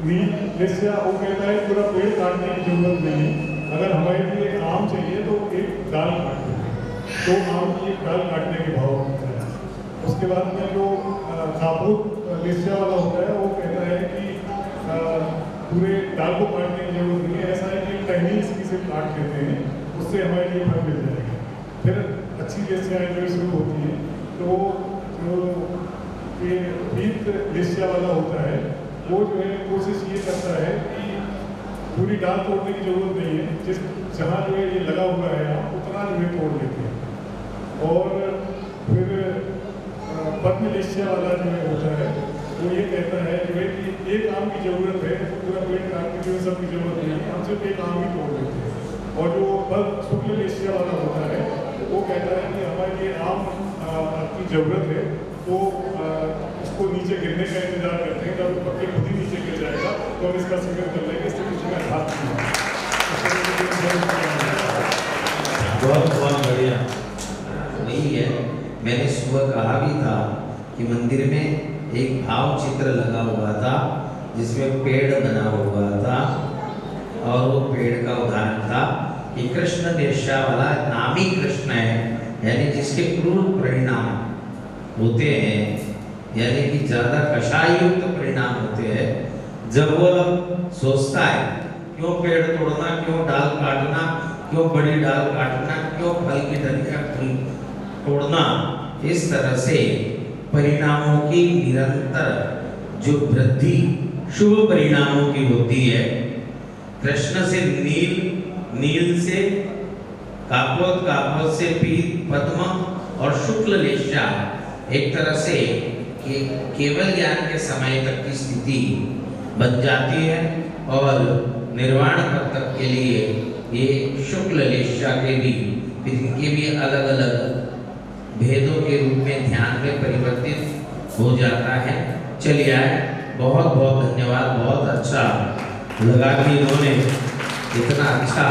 नील लेसिया वो कहता है पूरा पेड़ काटने की जरूरत नहीं, अगर हमारे लिए आम चाहिए तो एक डाल काट देंगे, तो आम की एक डाल काटने के भाव होता है। उसके बाद में जो कापूत लेसिया वाला होता है वो कहता है कि पूरे डाल को काटने की जरूरत नहीं है, ऐसा है कि टहनी इसकी से काट देते हैं, उससे हमारे लिए फल मिल जाएगा। फिर अच्छी लेसियाएँ जो शुरू होती हैं तो जो ये बीत लेसिया वाला होता है वो जो है कोशिश ये करता है कि पूरी डाल तोड़ने की जरूरत नहीं है, जिस जहाँ जो है ये लगा हुआ है आप उतना जो है तोड़ लेते हैं। और फिर पद्म लेसिया वाला जो है होता है वो ये कहता है जो है कि एक आम की जरूरत है, तो पूरा पेड़ काटने की सबकी जरूरत नहीं है, हम सिर्फ एक आम ही तोड़ लेते हैं। और जो शुक्ल लेसिया वाला होता है वो कहता है कि हमारे लिए आम की जरूरत है, तो इसको नीचे गिरने का इंतजार करते हैं, जब पक्के खुद ही नीचे गिर जाएगा तो हम इसका स्वीकार कर लेंगे, इससे किसी का घात नहीं है। बहुत बहुत बढ़िया। वही है, मैंने सुबह कहा भी था कि मंदिर में एक भाव चित्र लगा हुआ था जिसमें पेड़ बना हुआ था और वो पेड़ का उदाहरण था कि कृष्ण लेश्या वाला नामी कृष्ण है, यानी जिसके क्रूर परिणाम होते हैं, यानी कि ज्यादा कषायुक्त परिणाम होते हैं। जब वो सोचता है क्यों पेड़ तोड़ना, क्यों डाल काटना, क्यों बड़ी डाल काटना, क्यों फल की डंडियां तोड़ना, इस तरह से परिणामों की निरंतर जो वृद्धि शुभ परिणामों की होती है। कृष्ण से नील, नील से कापोत, कापोत से पीत, पद्म और शुक्ल लेश्या एक तरह से केवल ज्ञान के समय तक की स्थिति बन जाती है और निर्वाण पद तक के लिए ये शुक्ल लेश्या के भी इनके भी अलग अलग भेदों के रूप में ध्यान में परिवर्तित हो जाता है। चलिए आए, बहुत बहुत धन्यवाद, बहुत अच्छा लगा कि इन्होंने इतना अच्छा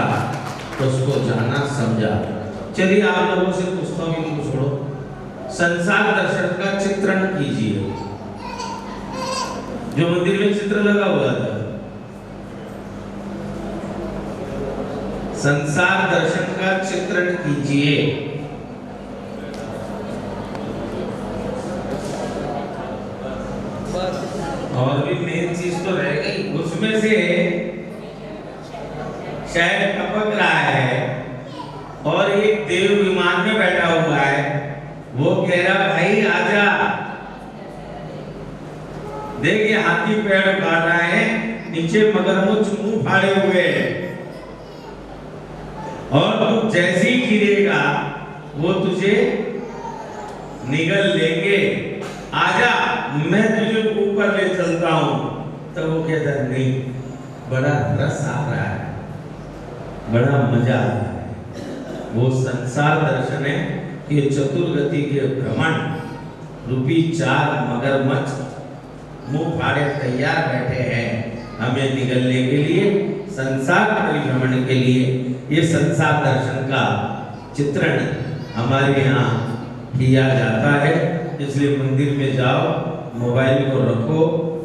उसको जाना समझा। चलिए आप लोगों से पूछता हूँ, इनको छोड़ो। संसार दर्शन का चित्रण कीजिए। जो मंदिर में चित्र लगा हुआ था, संसार दर्शन का चित्रण कीजिए। और भी मेन चीज तो रह गई, उसमें से शायद टपक रहा है और एक देव विमान में बैठा हुआ है, वो कह रहा भाई आजा। देखिए हाथी पेड़ काट रहा है, नीचे मगरमच्छ मुंह फाड़े हुए है, और तू जैसे ही गिरेगा वो तुझे निगल लेंगे, आजा मैं तुझे ऊपर ले चलता हूं। तो वो कहता नहीं, बड़ा रस आ रहा है, बड़ा मजा आ रहा है। वो संसार दर्शन है कि चतुर्गति के भ्रमण रूपी 4 मगरमच्छ मुंह फाड़े तैयार बैठे हैं हमें निगलने के लिए, संसार परिभ्रमण के लिए। ये संसार दर्शन का चित्रण हमारे यहाँ किया जाता है। इसलिए मंदिर में जाओ, मोबाइल को रखो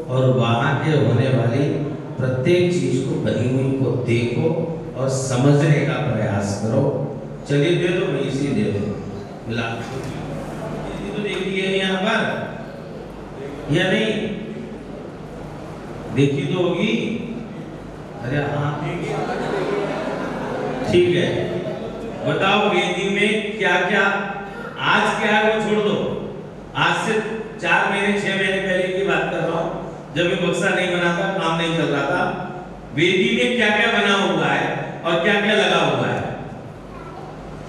और वहाँ के होने वाली प्रत्येक चीज को, बनी हुई को देखो और समझने का प्रयास करो। चलिए दे दो, मैं इसी दे दो मिला तो देख लिया यहाँ पर या नहीं? देखी तो होगी। अरे हाँ ठीक है, बताओ वेदी में क्या क्या, आज क्या है वो छोड़ दो, आज से 4 महीने 6 महीने पहले की बात कर रहा हूँ, जब ये बक्सा नहीं बना था, काम नहीं चल रहा था। वेदी में क्या क्या बना हुआ है और क्या क्या लगा हुआ है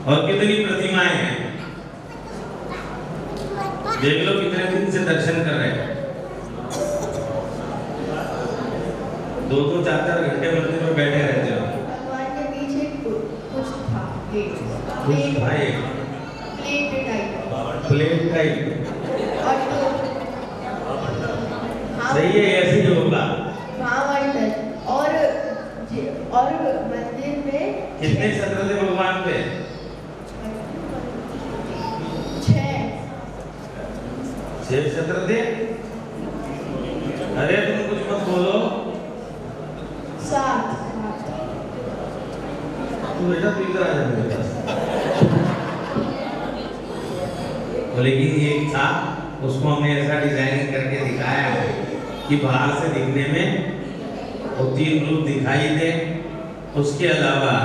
और कितनी प्रतिमाएं हैं, देख लो कितने दिन से दर्शन कर रहे हैं। 2-2 4-4 घंटे मंदिर में बैठे रहते हो। भगवान के पीछे कुछ था, कुछ भाई प्लेट टाइप और तो सही है, ऐसे ही होगा। और मंदिर में कितने छत्र थे भगवान पे? 6 छत्र थे। अरे तुम कुछ मत बोलो। 7 तू बेटा तू इधर आ जा मेरे पास। तो लेकिन ये था, उसको हमने ऐसा डिजाइनिंग करके दिखाया है कि बाहर से दिखने में वो 3 रूप दिखाई दे। उसके अलावा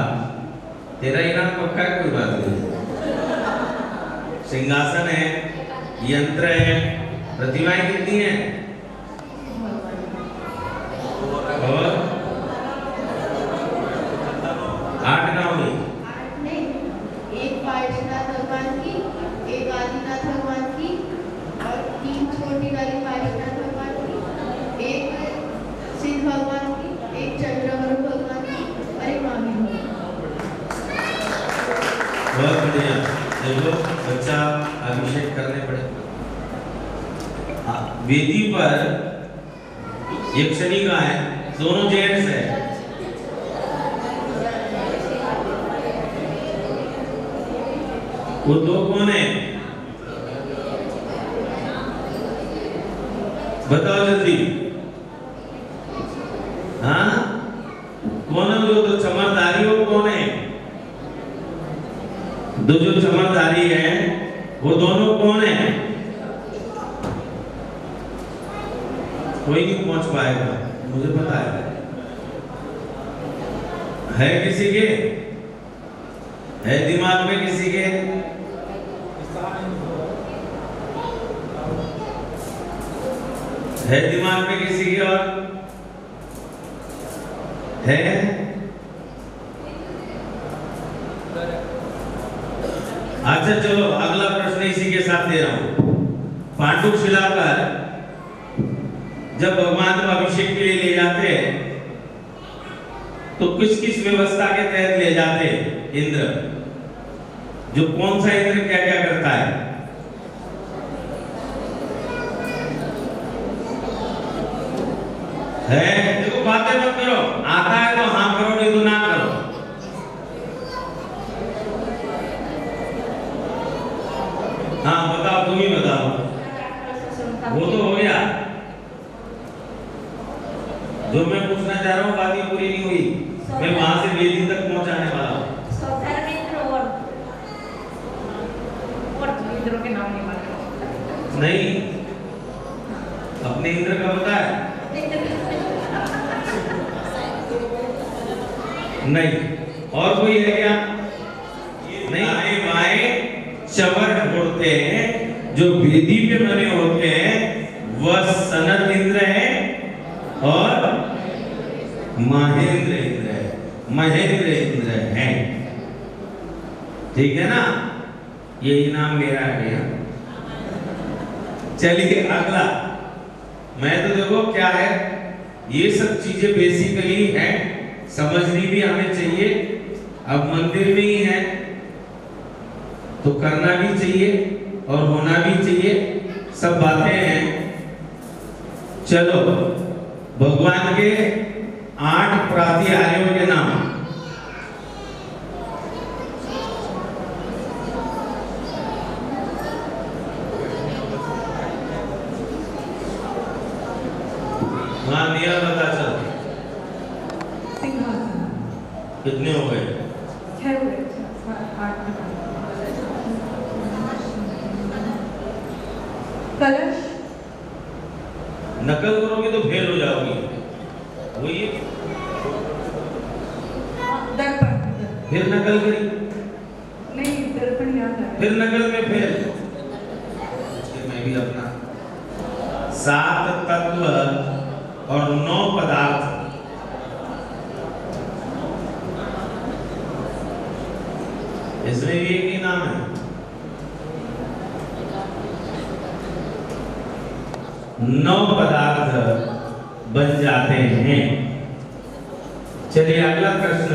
तेरा इनाम पक्का है, कोई बात नहीं। सिंहासन है, यंत्र है, प्रतिमाएं कितनी हैं? और 8 ना हुई। एक पार्श्वनाथ भगवान की, एक आदिनाथ भगवान की और 3 छोटी वाली पार्श्वनाथ भगवान की, एक सिद्ध भगवान की, एक चंद्रवरुण भगवान की और एक मामी भगवान। बहुत बढ़िया। देखो बच्चा अभिषेक करने पड़े। वेदी पर यक्षिणी का है, दोनों जेंट्स है। वो 2 कौन है? बताओ जल्दी। हाँ कौन है? जो 2 चमरधारी हो कौन है? जो चमरधारी है वो दोनों कौन है? कोई नहीं पहुंच पाएगा, मुझे पता है किसी के? है दिमाग में किसी के? है दिमाग में किसी के? और है? अच्छा चलो अगला प्रश्न इसी के साथ दे रहा हूं। पांडु शिला पर जब भगवान को अभिषेक के लिए ले जाते हैं तो किस किस व्यवस्था के तहत ले जाते हैं? इंद्र, जो कौन सा इंद्र क्या क्या करता है? देखो बातें मत करो, आता है तो हाँ करो, नहीं तो ना करो। हाँ बताओ, तुम ही बताओ। वो तो हो गया, जो मैं पूछना चाह रहा हूँ बात ही पूरी नहीं हुई। मैं वहां से वेदी तक पहुंचाने वाला हूँ। इंद्र के नाम नहीं मालूम। नहीं, अपने इंद्र का पता है? नहीं। और कोई है क्या? नहीं। आए बाएं चवर ढोड़ते हैं, जो वेदी पे बने होते हैं, वह सनत इंद्र है और महेंद्र इंद्र है। महेंद्र इंद्र है, ठीक है ना? ये इनाम मेरा है। चलिए अगला। मैं तो देखो क्या है, ये सब चीजें बेसिकली है, समझनी भी हमें चाहिए। अब मंदिर में ही है तो करना भी चाहिए और होना भी चाहिए, सब बातें हैं। चलो, भगवान के 8 प्रातिहार्यों के नाम। हाँ निया बता चल। कितने हो गए? 6 हुए, 8 कलश। नकल करोगे तो फेल हो जाओगी। वही दर्पण। फिर नकल करी, नहीं, दर्पण याद है। फिर नकल में फेल। मैं भी अपना 7 तत्व और 9 पदार्थ। इसमें भी एक ही नाम है। 9 पदार्थ बन जाते हैं। चलिए अगला प्रश्न।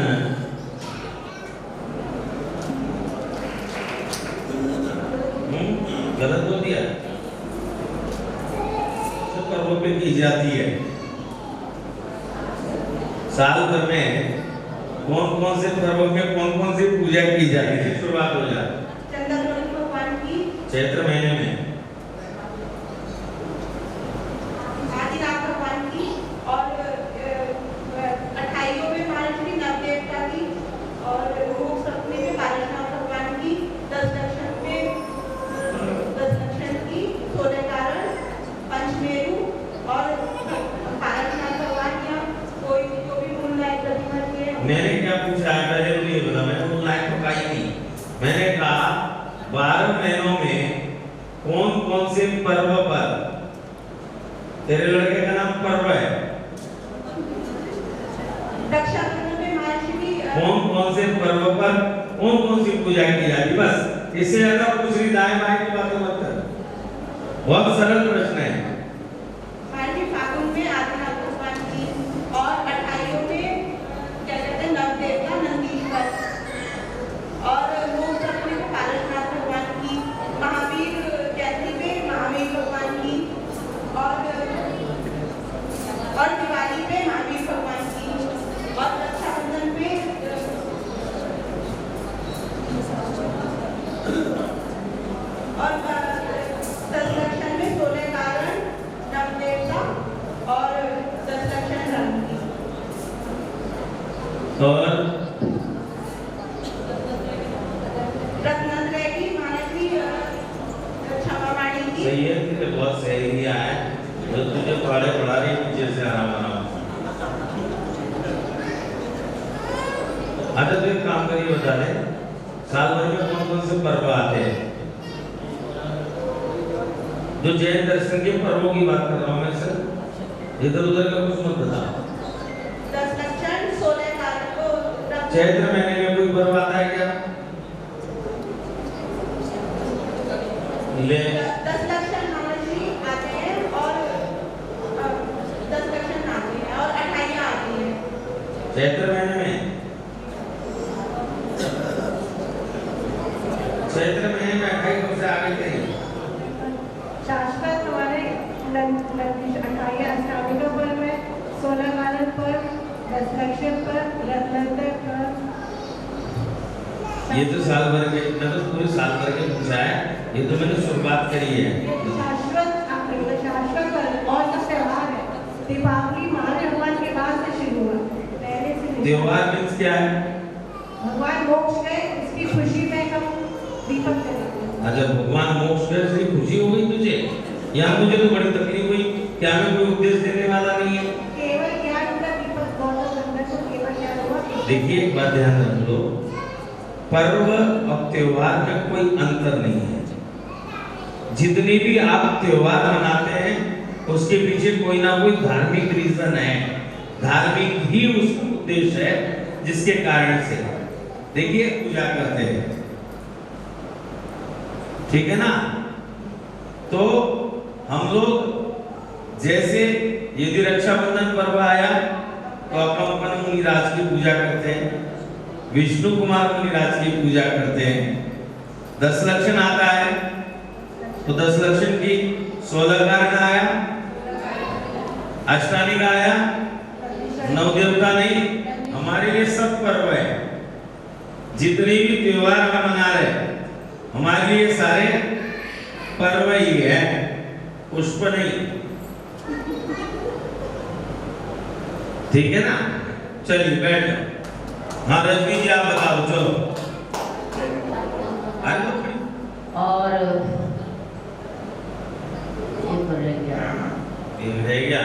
गलत बोल दिया? तो पर्वों पे की जाती है। साल भर में कौन कौन से पर्वों में कौन कौन सी पूजा की जाती है? शुरुआत हो जाए चंद्रमौली भगवान की चैत्र महीने में, आदिनाथ भगवान की, और 28 में महालक्ष्मी नवदेवता की, और मोक्ष सप्तमी में बालकनाथ भगवान की, 10 लक्षण की, 16 कारण, पंचमेरु और बालकनाथ भगवान या कोई जो भी मूल लायक प्रतिमा के। मैंने क्या पूछा है पहले मुझे बता। मैंने वो लाइन तो कही नहीं। मैंने कहा 12 महीनों में कौन कौन से पर्व पर, तेरे लड़के का नाम पर्व है, रक्षाबंधन में महालक्ष्मी कौन कौन से पर्व पर कौन कौन सी पूजा की जाती? बस, इससे ज्यादा कुछ नहीं। दाएं बाएं की बातें मत कर। बहुत सरल प्रश्न है। महालक्ष्मी फागुन में आदिनाथ भगवान की, और 28 में क्या कहते हैं नवदेवता नंदीश्वर, और मोक्ष सप्तमी में बालकनाथ भगवान की, महावीर चैत्री में महावीर भगवान की, और दिवाली पे महावीर भगवान की, और रक्षाबंधन पे और 10 लक्षण में 16 कारण, नवदेवता और 10 लक्षण रंग की। और रत्नत्रय की, महालक्ष्मी क्षमावाणी की। सही है, तुझे बहुत सही दिया है। जो तुझे पढ़ा रही पीछे से आराम आराम। अच्छा तो एक काम करिए, बता दे साल भर में कौन कौन से पर्व आते हैं? जो जैन दर्शन के पर्वों की बात कर रहा हूँ मैं सर, इधर उधर का कुछ मत बता। 10 लक्षण 16 कारण को चैत्र महीने में कोई पर्व आता है क्या? ले 10 लक्षण महालक्ष्मी आते हैं, और 10 लक्षण आते हैं, और 28 आती है चैत्र महीने में। चैत्र महीने में 28 से आगे कहीं शाश्वत हमारे 28 अष्टमी पर में 16 कारण पर, 10 लक्षण पर, रत्नत्रय पर। ये तो साल भर के, मैं तो पूरे साल भर के पूछा है। ये तो मैंने शुरुआत करी है। शाश्वत और सब त्योहार है। दीपावली महादेव भगवान के बाद से शुरू हुआ, पहले से नहीं। त्योहार मीन्स क्या है? भगवान मोक्ष गए, इसकी खुशी में हम दीपक जलाते हैं। अच्छा, भगवान मोक्ष गए से खुशी हो गई तुझे? यहाँ मुझे तो बड़ी तकलीफ हुई, क्या मैं कोई उपदेश देने वाला नहीं है? केवल ज्ञान का दीपक गौतम अंदर से केवल ज्ञान हुआ। देखिए एक बात ध्यान रख लो, पर्व और त्योहार में कोई अंतर नहीं है। जितनी भी आप त्योहार मनाते हैं उसके पीछे कोई ना कोई धार्मिक रीजन है, धार्मिक ही उसका उद्देश्य है जिसके कारण से देखिए पूजा करते हैं, ठीक है ना। तो हम लोग जैसे यदि रक्षाबंधन पर्व आया तो अपन मुनिराज की पूजा करते हैं, विष्णु कुमार मुनिराज की पूजा करते हैं। 10 लक्षण आता है तो 10 लक्षण की 16 कारण आया, अष्टानी का आया, नवदेवता नहीं। हमारे लिए सब पर्व है, जितने भी त्योहार हम मना रहे हमारे लिए सारे पर्व ही है, पुष्प नहीं, ठीक है ना। चलिए बैठ जाओ। हाँ रजनी जी आप बताओ, चलो और रह गया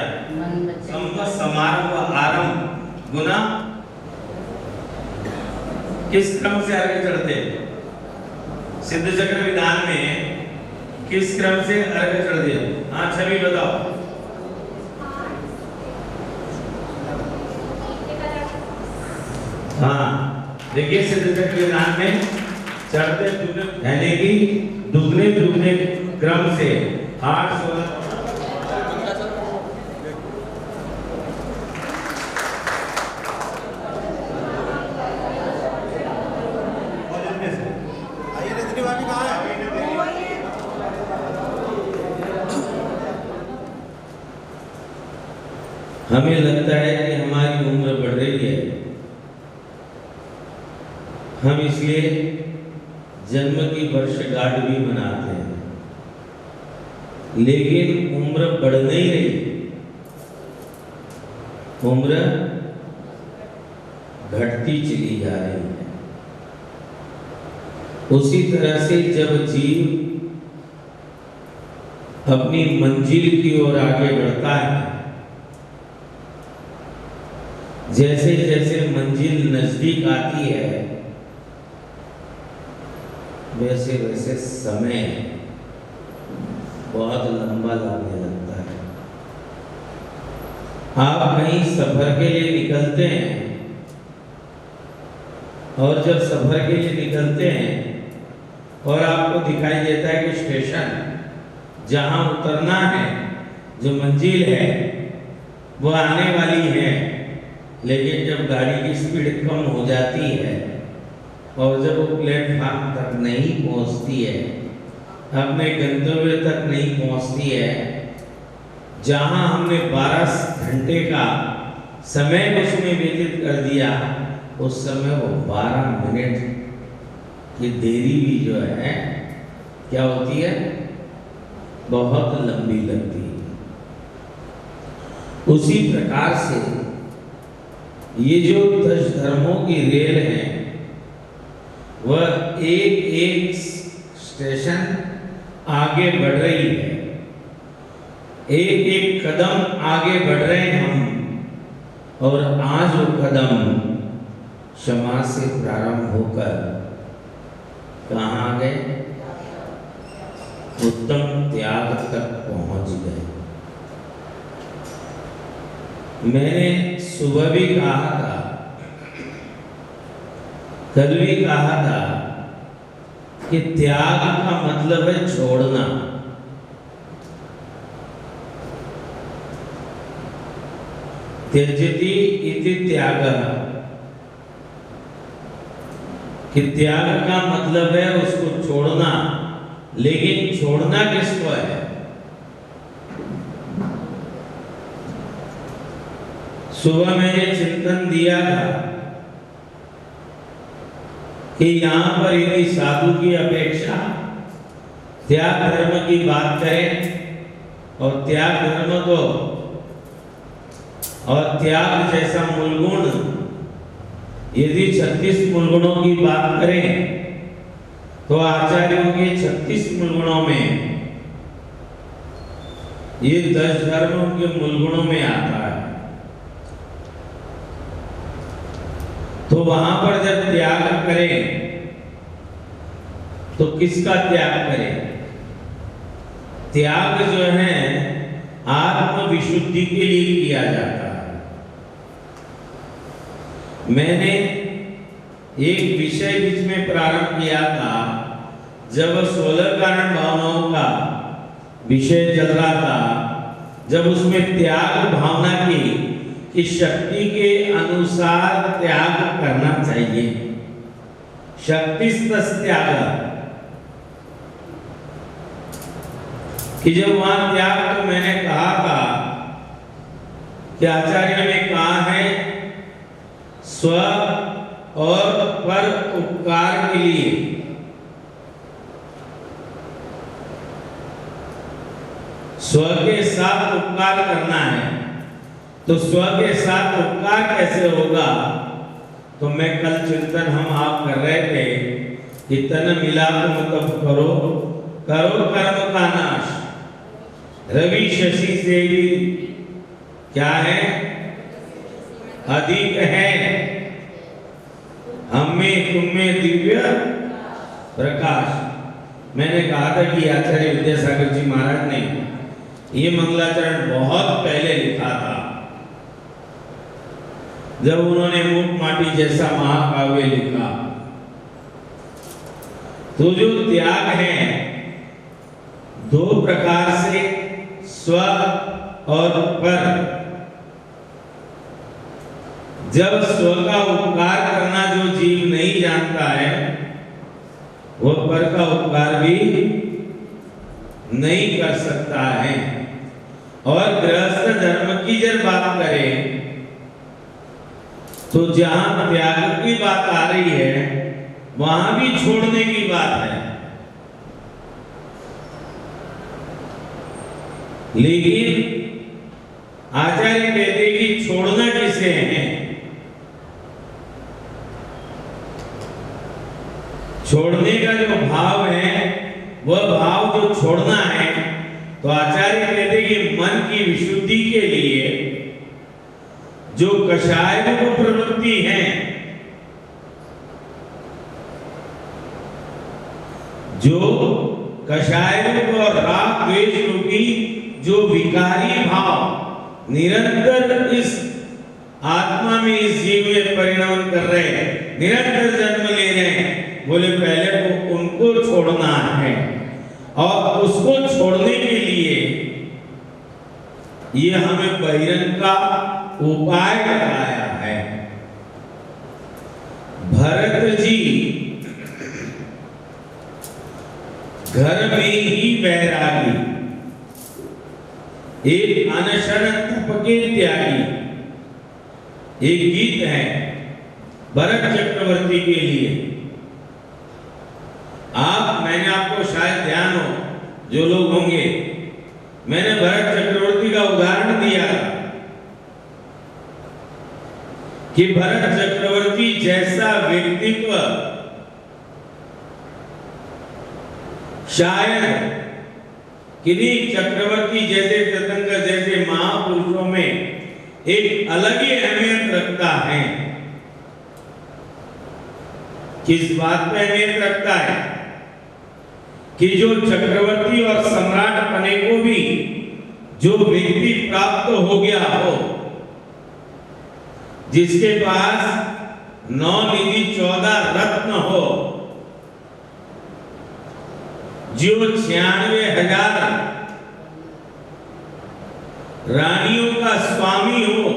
समारोह आरंभ गुना किस क्रम से आगे चढ़ते? सिद्ध चक्र विधान में किस क्रम से आगे चढ़ते? हाँ छवि बताओ। हाँ देखिए सिद्ध चक्र विधान में चढ़ते यानी कि दुगने दुगने क्रम से 8 16 हमें लगता है कि हमारी उम्र बढ़ रही है, हम इसलिए जन्म की वर्षगांठ भी मनाते हैं, लेकिन उम्र बढ़ नहीं रही, उम्र घटती चली जा रही है। उसी तरह से जब जीव अपनी मंजिल की ओर आगे बढ़ता है, जैसे जैसे मंजिल नजदीक आती है वैसे वैसे समय बहुत लंबा लगने लगता है। आप कहीं सफर के लिए निकलते हैं और जब सफर के लिए निकलते हैं और आपको दिखाई देता है कि स्टेशन जहां उतरना है, जो मंजिल है वो आने वाली है, लेकिन जब गाड़ी की स्पीड कम हो जाती है और जब वो प्लेटफार्म तक नहीं पहुंचती है, अपने गंतव्य तक नहीं पहुंचती है, जहां हमने 12 घंटे का समय उसमें व्यतीत कर दिया, उस समय वो 12 मिनट की देरी भी जो है क्या होती है, बहुत लंबी लगती है। उसी प्रकार से ये जो 10 धर्मों की रेल है वह एक एक स्टेशन आगे बढ़ रही है, एक एक कदम आगे बढ़ रहे हैं हम, और आज वो कदम क्षमा से प्रारंभ होकर कहाँ आ गए? उत्तम त्याग तक पहुंच गए। मैंने सुबह भी कहा था, कल भी कहा था कि त्याग का मतलब है छोड़ना। त्यजति इति त्यागः, कि त्याग का मतलब है उसको छोड़ना, लेकिन छोड़ना किसको है? सुबह मैंने चिंतन दिया था कि यहाँ पर यदि साधु की अपेक्षा त्याग धर्म की बात करें और त्याग धर्म को और त्याग जैसा मूलगुण यदि 36 मूलगुणों की बात करें तो आचार्यों के 36 मूलगुणों में ये 10 धर्म के मूलगुणों में आता है। तो वहां पर जब त्याग करें तो किसका त्याग करें? त्याग जो है आत्म विशुद्धि के लिए किया जाता है। मैंने एक विषय बीच में प्रारंभ किया था जब 16 कारण भावनाओं का विषय चल रहा था, जब उसमें त्याग भावना की कि शक्ति के अनुसार त्याग करना चाहिए, शक्तिस्तस त्याग, कि जब वहां त्याग तो मैंने कहा था कि आचार्य ने कहा है स्व और पर उपकार के लिए स्व के साथ उपकार करना है। तो स्व के साथ उपकार कैसे होगा? तो मैं कल चिंतन हम आप कर रहे थे कि तन मिला तो मतलब करो कर्म का नाश। रवि शशि से भी क्या है? अधिक है। हमें तुम्हें दिव्य प्रकाश। मैंने कहा था कि आचार्य विद्यासागर जी महाराज ने ये मंगलाचरण बहुत पहले लिखा था, जब उन्होंने मूक माटी जैसा महाकाव्य लिखा। तो जो त्याग है दो प्रकार से, स्व और पर। जब स्व का उपकार करना जो जीव नहीं जानता है, वो पर का उपकार भी नहीं कर सकता है। और गृहस्थ धर्म की जब बात करें तो जहां त्याग की बात आ रही है वहां भी छोड़ने की बात है। लेकिन आचार्य कहते कि छोड़ना किसे है? छोड़ने का जो भाव है वह भाव जो छोड़ना है, तो आचार्य कहते कि मन की विशुद्धि के लिए जो कषाय को प्रवृत्ति है, जो कषाय और राग द्वेष रूपी जो विकारी भाव निरंतर इस आत्मा में, इस जीव में परिणमन कर रहे हैं, निरंतर जन्म ले रहे हैं, बोले पहले तो उनको छोड़ना है। और उसको छोड़ने के लिए ये हमें बहिरंग का उपाय बताया है। भरत जी घर में ही बैरागी, एक अनशन तप के त्यागी, एक गीत है भरत चक्रवर्ती के लिए। मैंने आपको शायद ध्यान हो, जो लोग होंगे, मैंने भरत चक्रवर्ती का उदाहरण दिया कि भरत चक्रवर्ती जैसा व्यक्तित्व शायद किन्हीं चक्रवर्ती जैसे तीर्थंकर जैसे महापुरुषों में एक अलग ही अहमियत रखता है। किस बात पे अहमियत रखता है? कि जो चक्रवर्ती और सम्राट बने को भी जो व्यक्ति प्राप्त हो गया हो, जिसके पास 9 निधि 14 रत्न हो, जो 96,000 रानियों का स्वामी हो,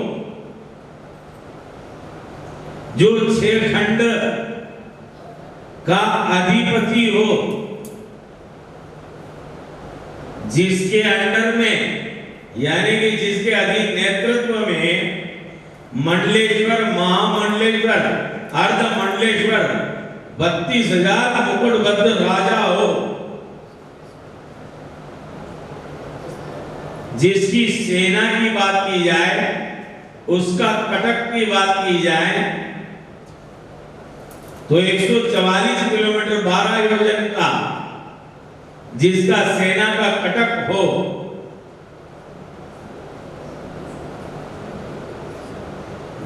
जो 6 खंड का अधिपति हो, जिसके अंडर में यानी कि जिसके अधीन नेतृत्व में मंडलेश्वर, महामंडलेश्वर, अर्धमंडलेश्वर 32,000 मुकुटबद्ध राजा हो, जिसकी सेना की बात की जाए, उसका कटक की बात की जाए, तो 144 किलोमीटर 12 योजन का जिसका सेना का कटक हो,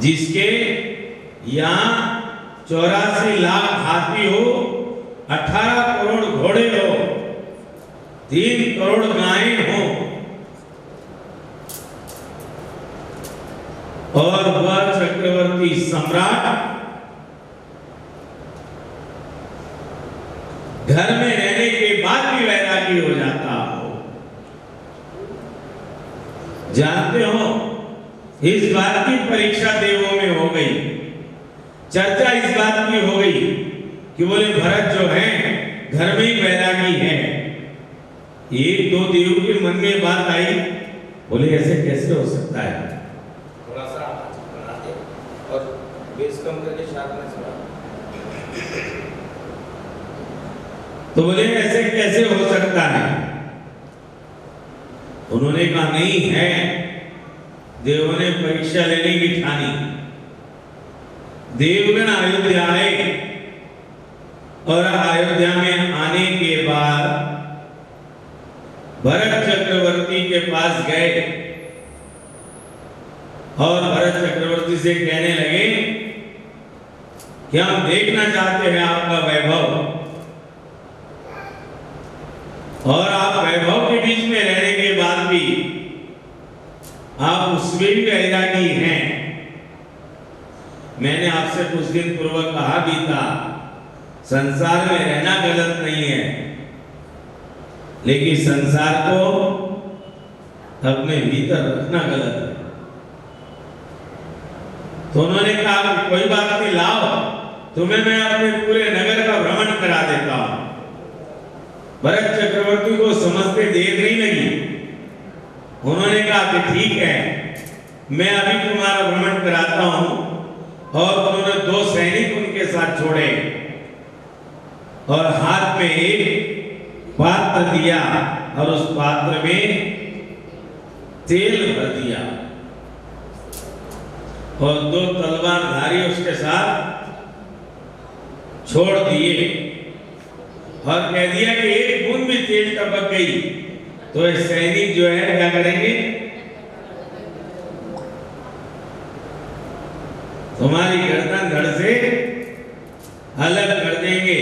जिसके यहाँ 84 लाख हाथी हो, 18 करोड़ घोड़े हो, 3 करोड़ गायें हो, और वह चक्रवर्ती सम्राट घर में रहने के बाद भी वैरागी हो जाता हो। जानते हो, इस बात की परीक्षा देवों में हो गई, चर्चा इस बात की हो गई कि बोले भरत जो है घर में ही वैरागी है। एक दो देव के मन में बात आई, बोले ऐसे कैसे हो सकता है? थोड़ा सा बना दे और बेस कम करके साथ में सुना। तो बोले ऐसे कैसे हो सकता है? उन्होंने कहा नहीं है। देवों ने परीक्षा लेने की ठानी। देवगण अयोध्या आए और अयोध्या में आने के बाद भरत चक्रवर्ती के पास गए और भरत चक्रवर्ती से कहने लगे कि हम देखना चाहते हैं आपका वैभव, और आप वैभव के बीच में रहने के बाद भी आप उसमें भी वैरागी हैं। मैंने आपसे कुछ दिन पूर्व कहा भी था, संसार में रहना गलत नहीं है, लेकिन संसार को अपने भीतर रखना गलत है। तो उन्होंने कहा कोई बात नहीं, लाओ तुम्हें मैं अपने पूरे नगर का भ्रमण करा देता हूं। भरत चक्रवर्ती को समझते देर नहीं लगी। उन्होंने कहा कि ठीक है, मैं अभी तुम्हारा भ्रमण कराता हूं। और उन्होंने 2 सैनिक उनके साथ छोड़े और हाथ में एक पात्र दिया और उस पात्र में तेल भर दिया और 2 तलवारधारी उसके साथ छोड़ दिए और कह दिया कि एक बूंद भी तेल टपक गई तो ये सैनिक जो है क्या करेंगे? तुम्हारी गर्दन धड़ से अलग कर देंगे।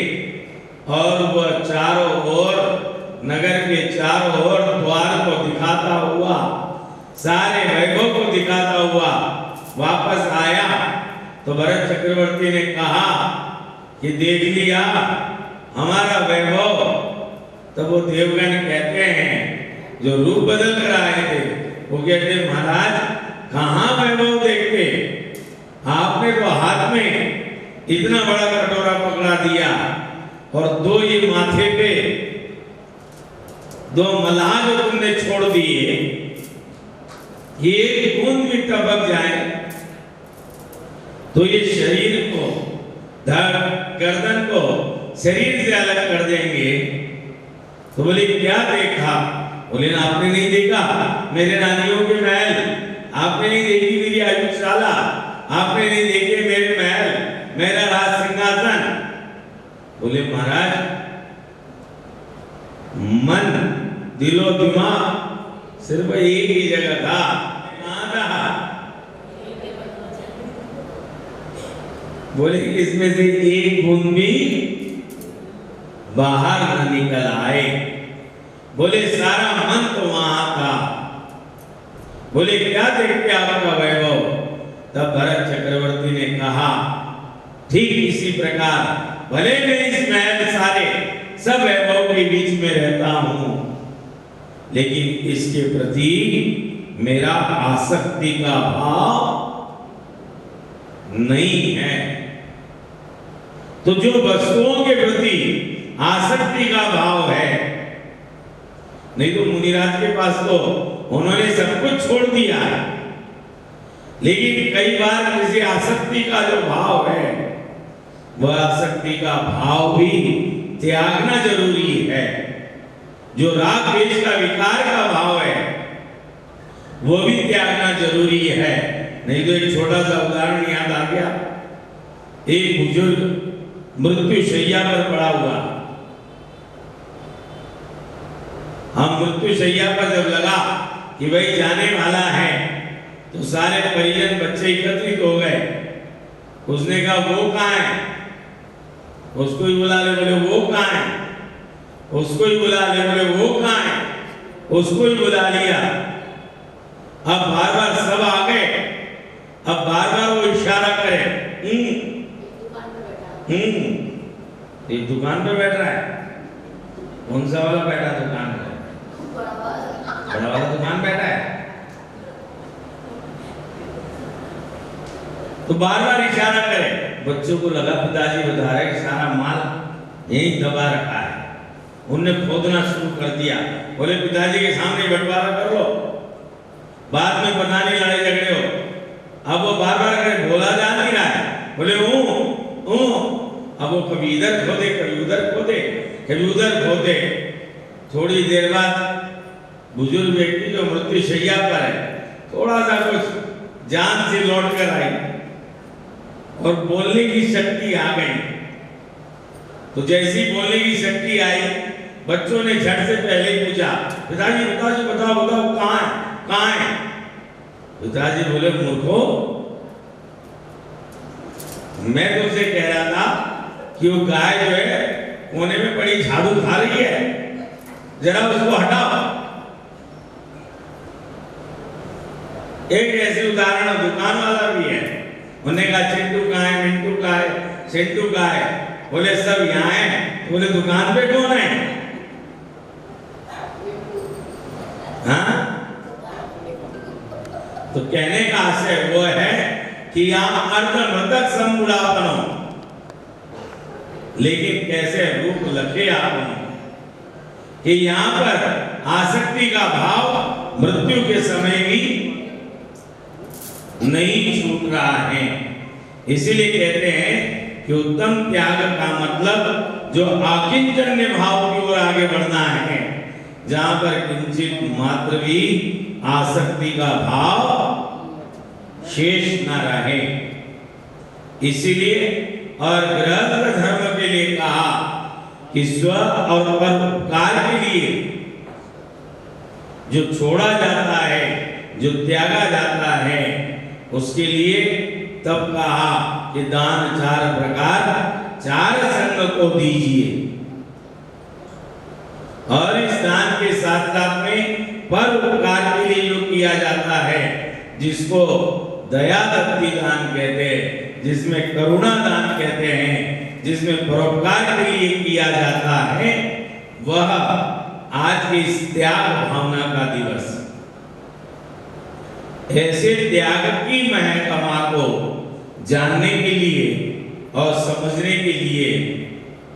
और वह चारों ओर, नगर के चारों ओर द्वार को दिखाता हुआ, सारे वैभव को दिखाता हुआ वापस आया। तो भरत चक्रवर्ती ने कहा कि देख लिया हमारा वैभव। तब वो देवगण कहते हैं, जो रूप बदल कर आए थे, वो कहते महाराज कहाँ वैभव देखते, आपने तो हाथ में इतना बड़ा कटोरा पकड़ा दिया और 2 ये माथे पे 2 मलाह जो तुमने छोड़ दिए, एक बूंद भी टपक जाए तो ये शरीर को, गर्दन को शरीर से अलग कर देंगे। तो बोले क्या देखा? बोले ना आपने नहीं देखा मेरे रानियों के महल, आपने नहीं देखी मेरी आयुशाला, आपने नहीं देखे मेरे महल, मेरा राज सिंहासन। बोले महाराज मन दिलो दिमाग सिर्फ एक ही जगह था, कहां था? बोले इसमें से एक बूंद भी बाहर न निकल आए। बोले सारा मन तो वहां था। बोले क्या देखते आपका वैभव? तब भरत चक्रवर्ती ने कहा ठीक इसी प्रकार भले मैं इस महल सारे सब वैभव के बीच में रहता हूं, लेकिन इसके प्रति मेरा आसक्ति का भाव नहीं है। तो जो वस्तुओं के प्रति आसक्ति का भाव है, नहीं तो मुनिराज के पास तो उन्होंने सब कुछ छोड़ दिया है, लेकिन कई बार किसी आसक्ति का जो भाव है, वह आसक्ति का भाव भी त्यागना जरूरी है। जो राग द्वेष का विकार का भाव है, वो भी त्यागना जरूरी है। नहीं तो एक छोटा सा उदाहरण याद आ गया। एक बुजुर्ग मृत्यु शैया पर पड़ा हुआ। हम मृत्यु शैया पर जब लगा कि भाई जाने वाला है तो सारे परिजन बच्चे एकत्रित हो गए। उसने कहा वो कहाँ है, उसको ही बुला ले, बोले वो कहाँ है, उसको ही बुला ले, बोले वो कहाँ है, उसको ही बुला लिया। अब बार बार सब आ गए। अब बार बार वो इशारा करे, ये दुकान पे बैठ रहा है। कौन सा वाला बैठा दुकान पे? बड़ा वाला दुकान बैठा है। तो बार बार इशारा करे। बच्चों को लगा पिताजी बता रहे कि सारा माल यहीं दबा रखा है। उनने खोदना शुरू कर दिया। बोले पिताजी के सामने बंटवारा कर लो, बाद में पता नहीं लड़ाई झगड़े हो। अब वो बार बार करे, बोला जा नहीं रहा है। बोले अब वो कभी इधर खोदे, कभी उधर खोदे, कभी उधर खोदे। थोड़ी देर बाद बुजुर्ग व्यक्ति जो मृत्यु शैया पर है, थोड़ा सा कुछ जान से लौट कर आई और बोलने की शक्ति आ गई। तो जैसी बोलने की शक्ति आई, बच्चों ने झट से पहले ही पूछा, पिताजी पिताजी बताओ बताओ कहाँ है, कहाँ है? पिताजी बोले, मूर्खो, मैं तुमसे कह रहा था कि वो गाय जो है कोने में पड़ी झाड़ू खा रही है, जरा उसको हटाओ। एक ऐसी उदाहरण दुकान वाला भी है। उन्होंने कहा चिंटू कहाँ है, मिंटू कहाँ है, चिंटू कहाँ है? बोले सब यहाँ है। बोले दुकान पे कौन है? हाँ? तो कहने का आशय वो है कि यहाँ अर्ध मृतक समूढ़ापनो, लेकिन कैसे रूप लखे आपनो कि यहाँ पर आसक्ति का भाव मृत्यु के समय भी नहीं छूट रहा है। इसीलिए कहते हैं कि उत्तम त्याग का मतलब जो आकिंचन्य भाव की ओर आगे बढ़ना है, जहां पर किंचित मात्र भी आसक्ति का भाव शेष न रहे। इसीलिए और गृहस्थ धर्म के लिए कहा कि स्व और परोपकार के लिए जो छोड़ा जाता है, जो त्यागा जाता है, उसके लिए तब कहा कि दान 4 प्रकार 4 संग को दीजिए। और इस दान के साथ साथ में परोपकार के लिए जो किया जाता है, जिसको दया दत्ती दान कहते हैं, जिसमें करुणा दान कहते हैं, जिसमें परोपकार के लिए किया जाता है, वह आज के इस त्याग भावना का दिवस। ऐसे त्याग की महकमा को जानने के लिए और समझने के लिए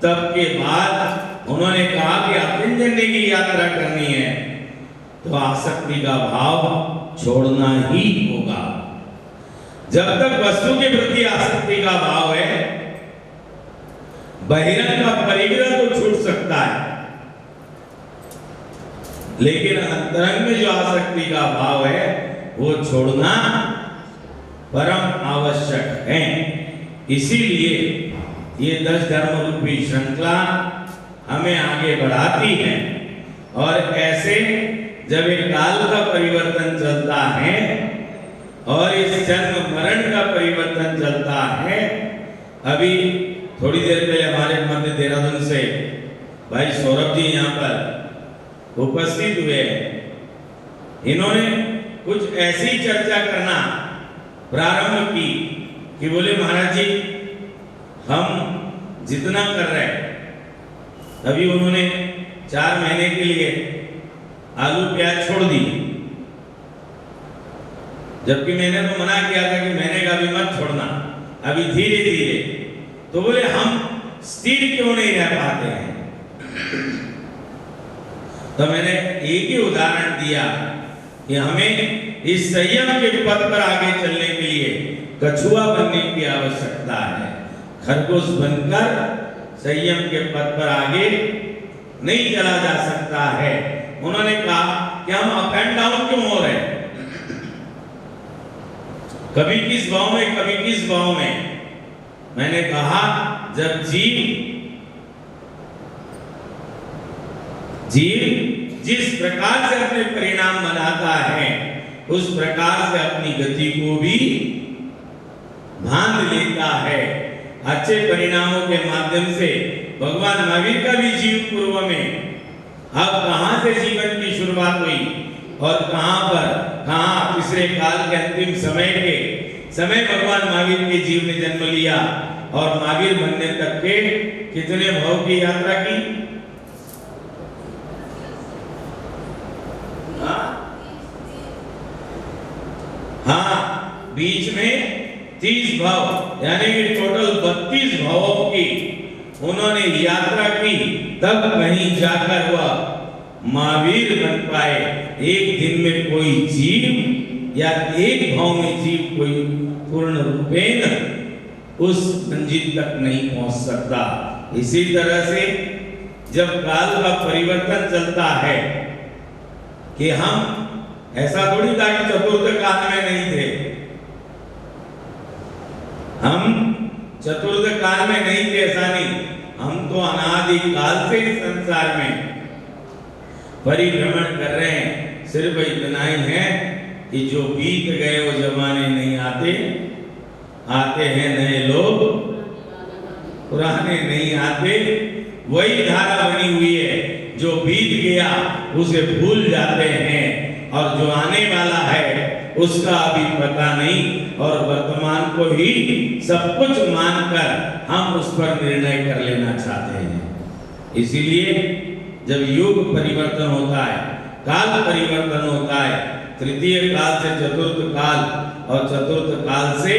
तब के बाद उन्होंने कहा कि अपने जन्ने की यात्रा करनी है तो आसक्ति का भाव छोड़ना ही होगा। जब तक वस्तु के प्रति आसक्ति का भाव है, बहिरंग का परिग्रह तो छूट सकता है, लेकिन अंतरंग में जो आसक्ति का भाव है वो छोड़ना परम आवश्यक है। इसीलिए ये 10 धर्म रूपी श्रृंखला हमें आगे बढ़ाती है। और ऐसे जब एक काल का परिवर्तन चलता है और इस जन्म मरण का परिवर्तन चलता है, अभी थोड़ी देर पहले हमारे मध्य देहरादून से भाई सौरभ जी यहाँ पर उपस्थित हुए। इन्होंने कुछ ऐसी चर्चा करना प्रारंभ की कि बोले महाराज जी, हम जितना कर रहे हैं, अभी उन्होंने 4 महीने के लिए आलू प्याज छोड़ दी, जबकि मैंने तो मना किया था कि महीने का भी मत छोड़ना, अभी धीरे धीरे। तो बोले हम स्थिर क्यों नहीं रह पाते हैं? तो मैंने एक ही उदाहरण दिया कि हमें इस संयम के पथ पर आगे चलने के लिए कछुआ बनने की आवश्यकता है। खरगोश बनकर संयम के पथ पर आगे नहीं चला जा सकता है। उन्होंने कहा कि हम अप एंड डाउन क्यों हो रहे हैं? कभी किस भाव में, कभी किस भाव में। मैंने कहा जब जीव जिस प्रकार से अपने परिणाम बनाता है उस प्रकार से अपनी गति को भी बांध लेता है। अच्छे परिणामों के माध्यम से भगवान महावीर का भी जीव पूर्व में अब कहां से जीवन की शुरुआत हुई और कहां तीसरे काल के अंतिम समय भगवान महावीर के जीव ने जन्म लिया और महावीर बनने तक के कितने भाव की यात्रा की। हाँ, बीच में 30 भाव यानी कि टोटल 32 भावों की उन्होंने यात्रा की, तब कहीं जाकर वह महावीर बन पाए। एक दिन में कोई जीव या एक भाव में जीव कोई पूर्ण रूपेण उस मंजिल तक नहीं पहुंच सकता। इसी तरह से जब काल का परिवर्तन चलता है कि हम ऐसा थोड़ी था कि चतुर्थ काल में नहीं थे, हम चतुर्थ काल में नहीं थे, ऐसा नहीं। हम तो अनादि काल से इस संसार में परिभ्रमण कर रहे हैं। सिर्फ इतना ही है कि जो बीत गए वो जमाने नहीं आते, आते हैं नए लोग, पुराने नहीं आते। वही धारा बनी हुई है, जो बीत गया उसे भूल जाते हैं और जो आने वाला है उसका अभी पता नहीं, और वर्तमान को ही सब कुछ मानकर हम उस पर निर्णय कर लेना चाहते हैं। इसीलिए जब युग परिवर्तन होता है, काल परिवर्तन होता है, तृतीय काल से चतुर्थ काल और चतुर्थ काल से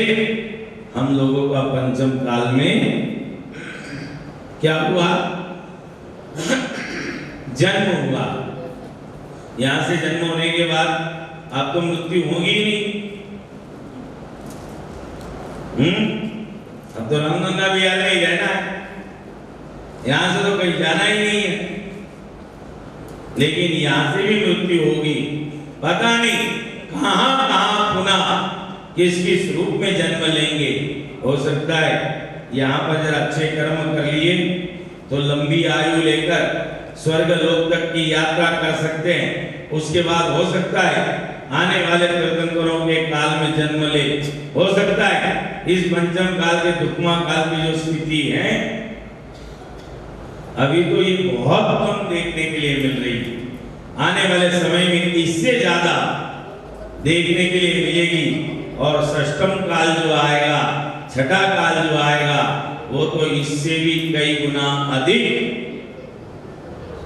हम लोगों का पंचम काल में क्या हुआ? जन्म हुआ। यहां से जन्म होने के बाद अब तो मृत्यु होगी ही नहीं। अब तो रामगंगा बिहार में ही रहना है, यहां से तो कहीं जाना ही नहीं है। लेकिन यहां से भी मृत्यु होगी, पता नहीं कहां पुनः किस किस रूप में जन्म लेंगे। हो सकता है यहाँ पर जरा अच्छे कर्म कर लिए तो लंबी आयु लेकर स्वर्ग लोक तक की यात्रा कर सकते हैं। उसके बाद हो सकता है आने वाले तीर्थंकरों के काल में जन्म ले। हो सकता है इस पंचम काल के दुखमा काल की जो स्थिति है अभी तो ये बहुत कम देखने के लिए मिल रही है। आने वाले समय में इससे ज्यादा देखने के लिए मिलेगी। और षष्ठम काल जो आएगा, छठा काल जो आएगा, वो तो इससे भी कई गुना अधिक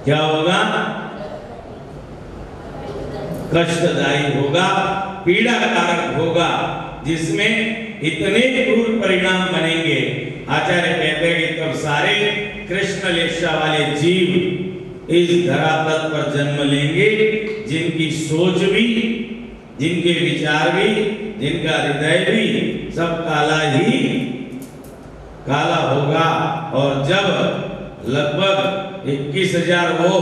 क्या होगा? कष्टदायी होगा, पीड़ाकारक होगा, जिसमें इतने क्रूर परिणाम बनेंगे। आचार्य कहते हैं कि तब सारे कृष्ण लेशा वाले जीव इस धरातल पर जन्म लेंगे, जिनकी सोच भी, जिनके विचार भी, जिनका हृदय भी सब काला होगा। और जब लगभग 21,000 वो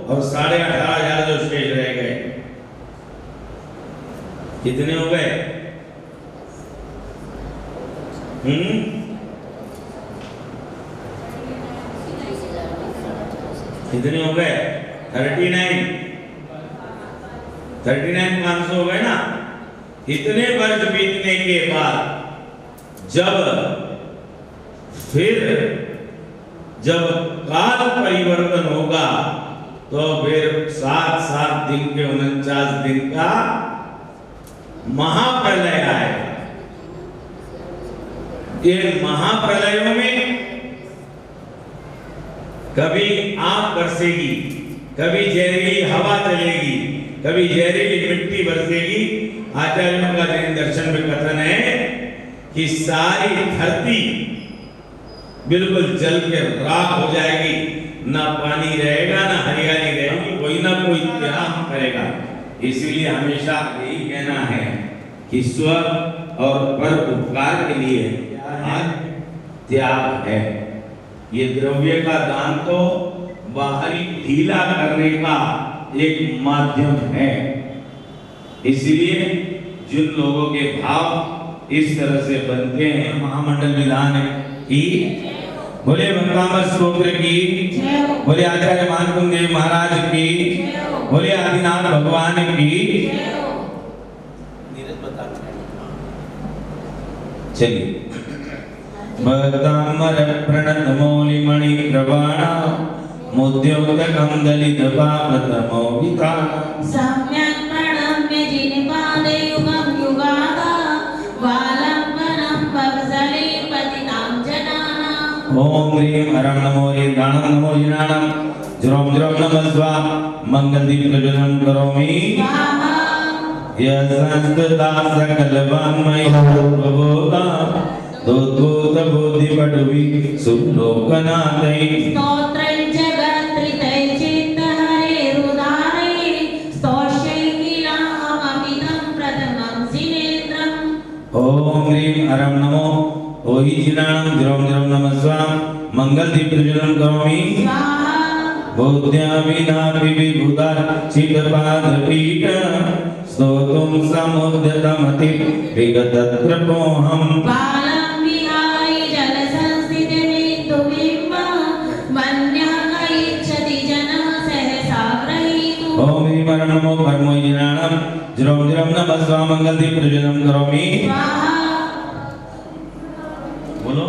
और 18,500 जो शेष रह गए, कितने हो गए? कितने हो गए? 39,500 हो गए ना। इतने वर्ष बीतने के बाद जब काल परिवर्तन होगा तो फिर 7 दिन के 49 दिन का महाप्रलय आएगा। ये महाप्रलयों में कभी आग बरसेगी, कभी जहरीली हवा चलेगी, कभी जहरीली मिट्टी बरसेगी। आचार्यों का जैन दर्शन में कथन है कि सारी धरती बिल्कुल जल के राख हो जाएगी, ना पानी रहेगा, ना हरियाली रहेगी, कोई ना कोई त्याग करेगा। इसीलिए हमेशा यही कहना है कि स्व और पर उपकार के लिए त्याग है। ये द्रव्य का दान तो बाहरी ढीला करने का एक माध्यम है। इसलिए जिन लोगों के भाव इस तरह से बनते हैं महामंडल विधान की। बोले मंगामर स्तोत्र की, बोले आचार्य मानकुंड देव महाराज की, बोले आदिनाथ भगवान की। चलिए भक्तामर प्रणत मौलि मणि प्रवाणा मुद्योदकं दलित पापतमो विताना सम्यक् प्रणम्य जिनिपादे युगं युगादा वालम्बनं वत्सले पतितां जनानाम्। ओम ह्रीं हरं नमो दानं नमो जिनानं ज्रों ज्रों नमः स्वाहा मंगलदीप प्रज्वलनं करोमि। यस्संस्तदा सकलवाङ्मयी सर्वभूता दोद्भूत बुद्धि पटुवि सुलोकनाथै स्तोत्रं जगत्त्रितै चित्तहरे रुदारे स्तोष्यै किलाहममिदं प्रथमं सिनेत्रम्। ओम ह्रीं हरं नमो ओहि जिनानं ज्रों ज्रों नमः स्वाहा मंगलदीप प्रज्वलनं करोमि। बुद्ध्या विना विविधुदा चित्तपादपीठ स्तोतुं समुद्यतमति विगतत्रपोऽहम्। बालं विहाय जलसंस्थितमेतुबिम्बं मन्यः इच्छति जनः सहसा ग्रहीतुम्। ओम ह्रीं हरं नमो परमो जिनानं ज्रों ज्रों नमः स्वाहा मंगलदीप प्रज्वलनं करोमि। बोलो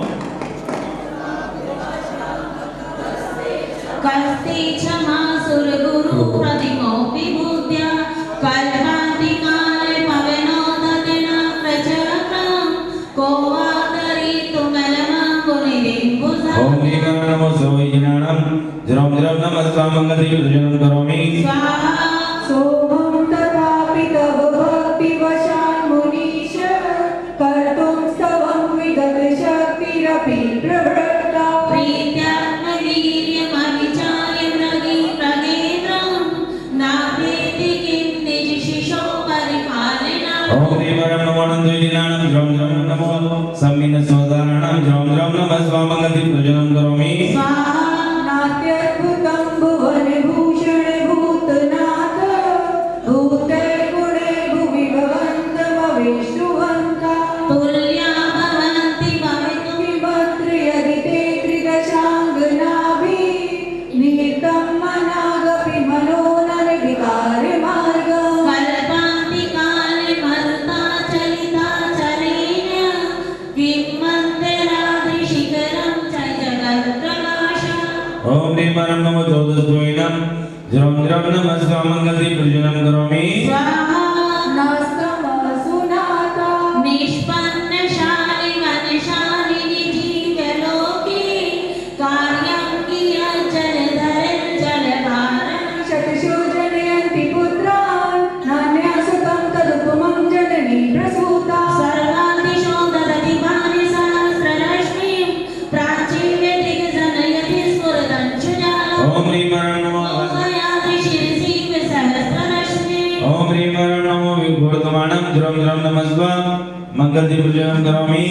कस्ते क्षमासुर गुरु प्रतिमोऽपि बुद्ध्या कल्पान्तिकाले पवनोदतेन प्रचक्रं को वा तरितुमलमं मुनिरिम्बुसं। ओम ह्रीं हरं नमो सोहि जिनानं ज्रों ज्रों नमः स्वाहा मंगलदीप प्रज्वलनं करोमि। सोहं तथापि तव भक्तिवशान् मुनीश कर्तुं स्तवं विगतशक्तिरपि प्रवृत्ता। प्रीत्यात्मवीर्यमविचार्य मृगेन्द्रं नाभेति किं निजशिशो परिपालनम्। ओम ह्रीं हरं नमो आनन्दोय जिनानं ज्रों ज्रों नमो सम्मिन सोदाराणां ज्रों ज्रों नमः स्वाहा मंगलदीप प्रज्वलनं करोमि। नात्यद्भुतं भुवन भूषण भूतनाथ भूते गुणे भुवि भवन्तमविष्णुवन्ता। तुल्या भवन्ति भवितुं किमत्र यदि ते कृतशाङ्गनाभि निहितं मनागपि मनो न निर्विकारमार्गम्। कल्पान्तिकाले मरुता चलिता चलेन किं मन्दिरादिशिखरं च जगत्प्रकाशम्। ओम ह्रीं हरं नमो चौदस्त्वैनं ज्रों ज्रों नमः स्वाहा मंगलदीप प्रज्वलनं करोमि। नास्तमसुनाता निष्पन्नशालि वनशालिनि जीवलोके कार्यं कियज्जलधरं जलभारम्। शतशो जनयन्ति पुत्रान् नान्यासुतं तदुपमं जननी प्रसूता। सर्वादिशो ददति भानि सहस्ररश्मिं प्राचीर्य दिग्जनयति स्फुरदंशुजालम्। ओम ह्रीं हरं नमो ओमयादृशिरसि सहस्ररश्मिं। ओम ह्रीं हरं नमो विघोतमानं ज्रों ज्रों नमः स्वाहा मंगलदीप प्रज्वलनं करोमि।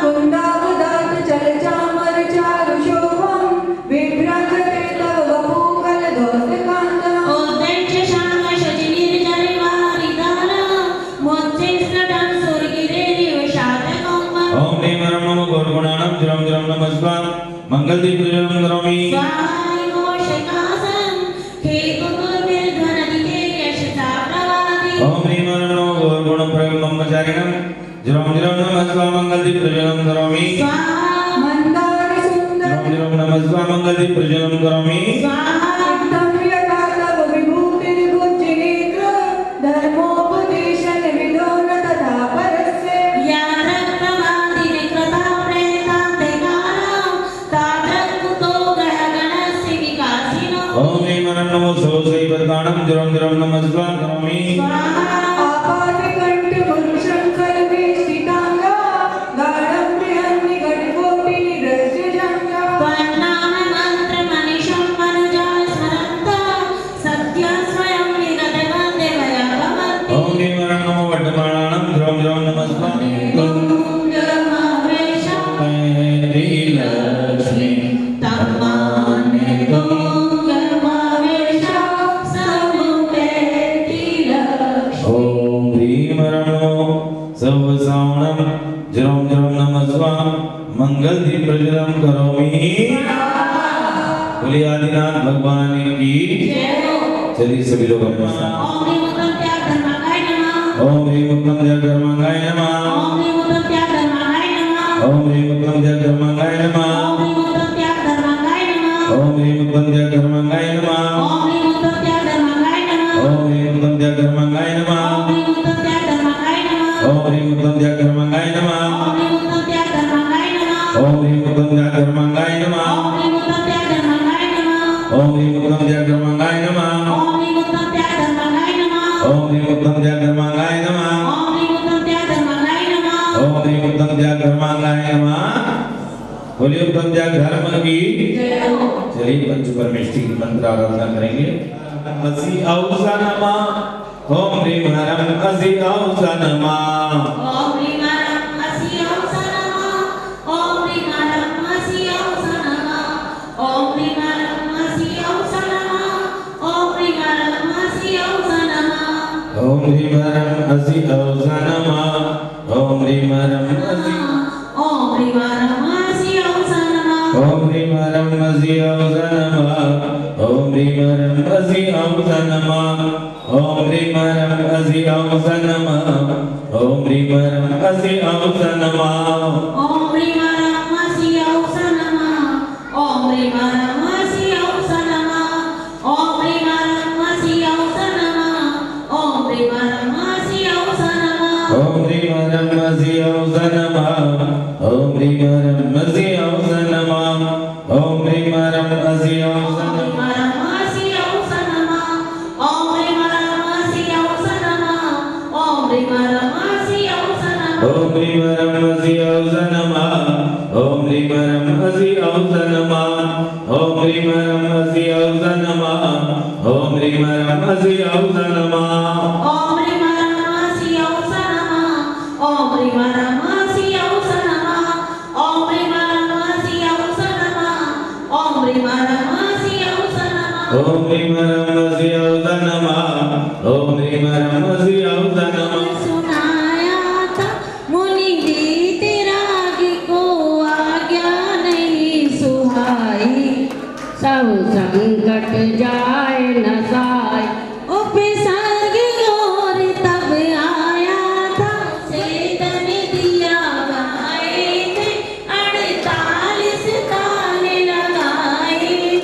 कुन्दावदात चलचामर चारुशोभं विभ्राजते तव वपुकलदोषकान्तम्। उद्दैत्य शामशचिनिर्जरिवारिधारं मोच्चैस्तटं सुरगिरेरिवशातकौमम्। ओम ह्रीं हरं नमो गौरगुणानं ज्रों ज्रों नमः स्वाहा मंगलदीप प्रज्वलनं करोमि। स्वाहायमोषकासं खेतुर्भिर्ध्वनति ते यशसा प्रवादि। ओम ह्रीं हरं नमो गौरगुणप्रगमचारिणं ज्रों ज्रों नमः स्वाहा मंगलदीप प्रज्वलनं करोमि। मन्दारसुन्दरं ज्रों ज्रों नमः स्वाहा मंगलदीप प्रज्वलनं करोमि। एकदं यथा तव विभूतिर्भुजनेत्र धर्मोपदेशन विदो न तथा परस्य। यात्रप्रवादिनिकृता प्रेतान्तिकानां तादृक्कुतो ग्रहगणस्य विकासिनो। ओम ह्रीं हरं नमो सोऽसैवतानं ज्रों ज्रों नमः स्वाहा करोमि। आपातकण्ठपुरुषङ्करवेष्टिताङ्गा गाढं बृहन्निकटकोटिनिरस्यजङ्गा। त्वन्नाममन्त्रमनिशं मनुजा स्मरन्ता सत्या स्वयं विगतवन्देवया भवन्ति। ओम ह्रीं हरं नमो वर्धमानानं ज्रों ज्रों नमः स्वाहा तुङ्गमावेशं लक्ष्मी तम्माने तुङ्गमावेशं समुपेति लक्ष्मी। भगवान की चलिए सभी लोग अपने स्थान। ओम ह्रीं उत्तम त्याग धर्मांगाय नमः। ओम ह्रीं उत्तम त्याग धर्मांगाय नमः। ओम ह्रीं उत्तम त्याग धर्मांगाय नमः। ओम ह्रीं उत्तम त्याग धर्मांगाय नमः। ओम ह्रीं उत्तम त्याग धर्मांगाय नमः। ओम ह्रीं उत्तम त्याग धर्मांगाय नमः। ओम ह्रीं उत्तम त्याग धर्मांगाय नमः। ओम ह्रीं उत्तम त्याग धर्मांगाय नमः। ओम ह्रीं उत्तम त्याग धर्मांगाय नमः। ओम ह्रीं उत्तम त्याग धर्मांगाय नमः। ओम ह्रीं उत्तम त्याग धर्मांगाय नमः। ओम ह्रीं उत्तम त्याग धर्मांगाय नमः। ओम ह्रीं उत्तम त्याग धर्मांगाय नमः। ओम ह्रीं उत्तम त्याग धर्मांगाय नमः। बोलिए उत्तम त्याग धर्म की। चलिए पंच परमेष्टि की मंत्र आराधना करेंगे। असी औसा नमः। ओम ह्रीं हरम असी औसा नमः। ओम ह्रीं हरं असि औसा नमः। ओम ह्रीं हरं असि औसा नमः। ओम ह्रीं हरं असि औसा नमः। ओम ह्रीं हरं असि औसा नमः। ओम ह्रीं हरम असी औसा नमः। ओम ह्रीं हरम असी। ओम ह्रीं हरं असि औसा नमः। ओम ह्रीं हरम असी औसा नमः। ओम ह्रीं हरम असी औसा नमः। ओम ह्रीं हरम असी औसा नमः। ओम ह्रीं हरम असी औसा नमः। ओम ह्रीं हरं असि औसा नमः। ओम ह्रीं हरं असि औसा नमः। ओम ह्रीं हरं असि औसा नमः। ओम ह्रीं हरं असि औसा नमः। ओम ह्रीं हरम असी औसा नमः। ओम ह्रीं हरम असी औसा नमः। ओम ह्रीं हरम असी औसा नमः। ओम ह्रीं हरं असि औसा नमः। ओम ह्रीं हरं असि औसा नमः। ओम ह्रीं हरम असी औसा नमः। ओम ह्रीं हरम असी औसा नमः। ओम ह्रीं हरम असी औसा नमः। ओम ह्रीं हरम असी औसा नमः। ओम ह्रीं हरं असि औसा नमः। ओम ह्रीं हरं असि औसा नमः। ओम ह्रीं हरं असि औसा नमः। ओम ह्रीं हरं असि औसा नमः। ओम ह्रीं हरम असी औसा नमः। ओम ह्रीं हरम असी औसा नमः। सुनाया था मुनि जी तेरा को आज्ञा नहीं सुहाई। सब संकट जाए न साई। उपसर्ग और तब आया था चेतन दिया गाए थे। 48 ताल लगाए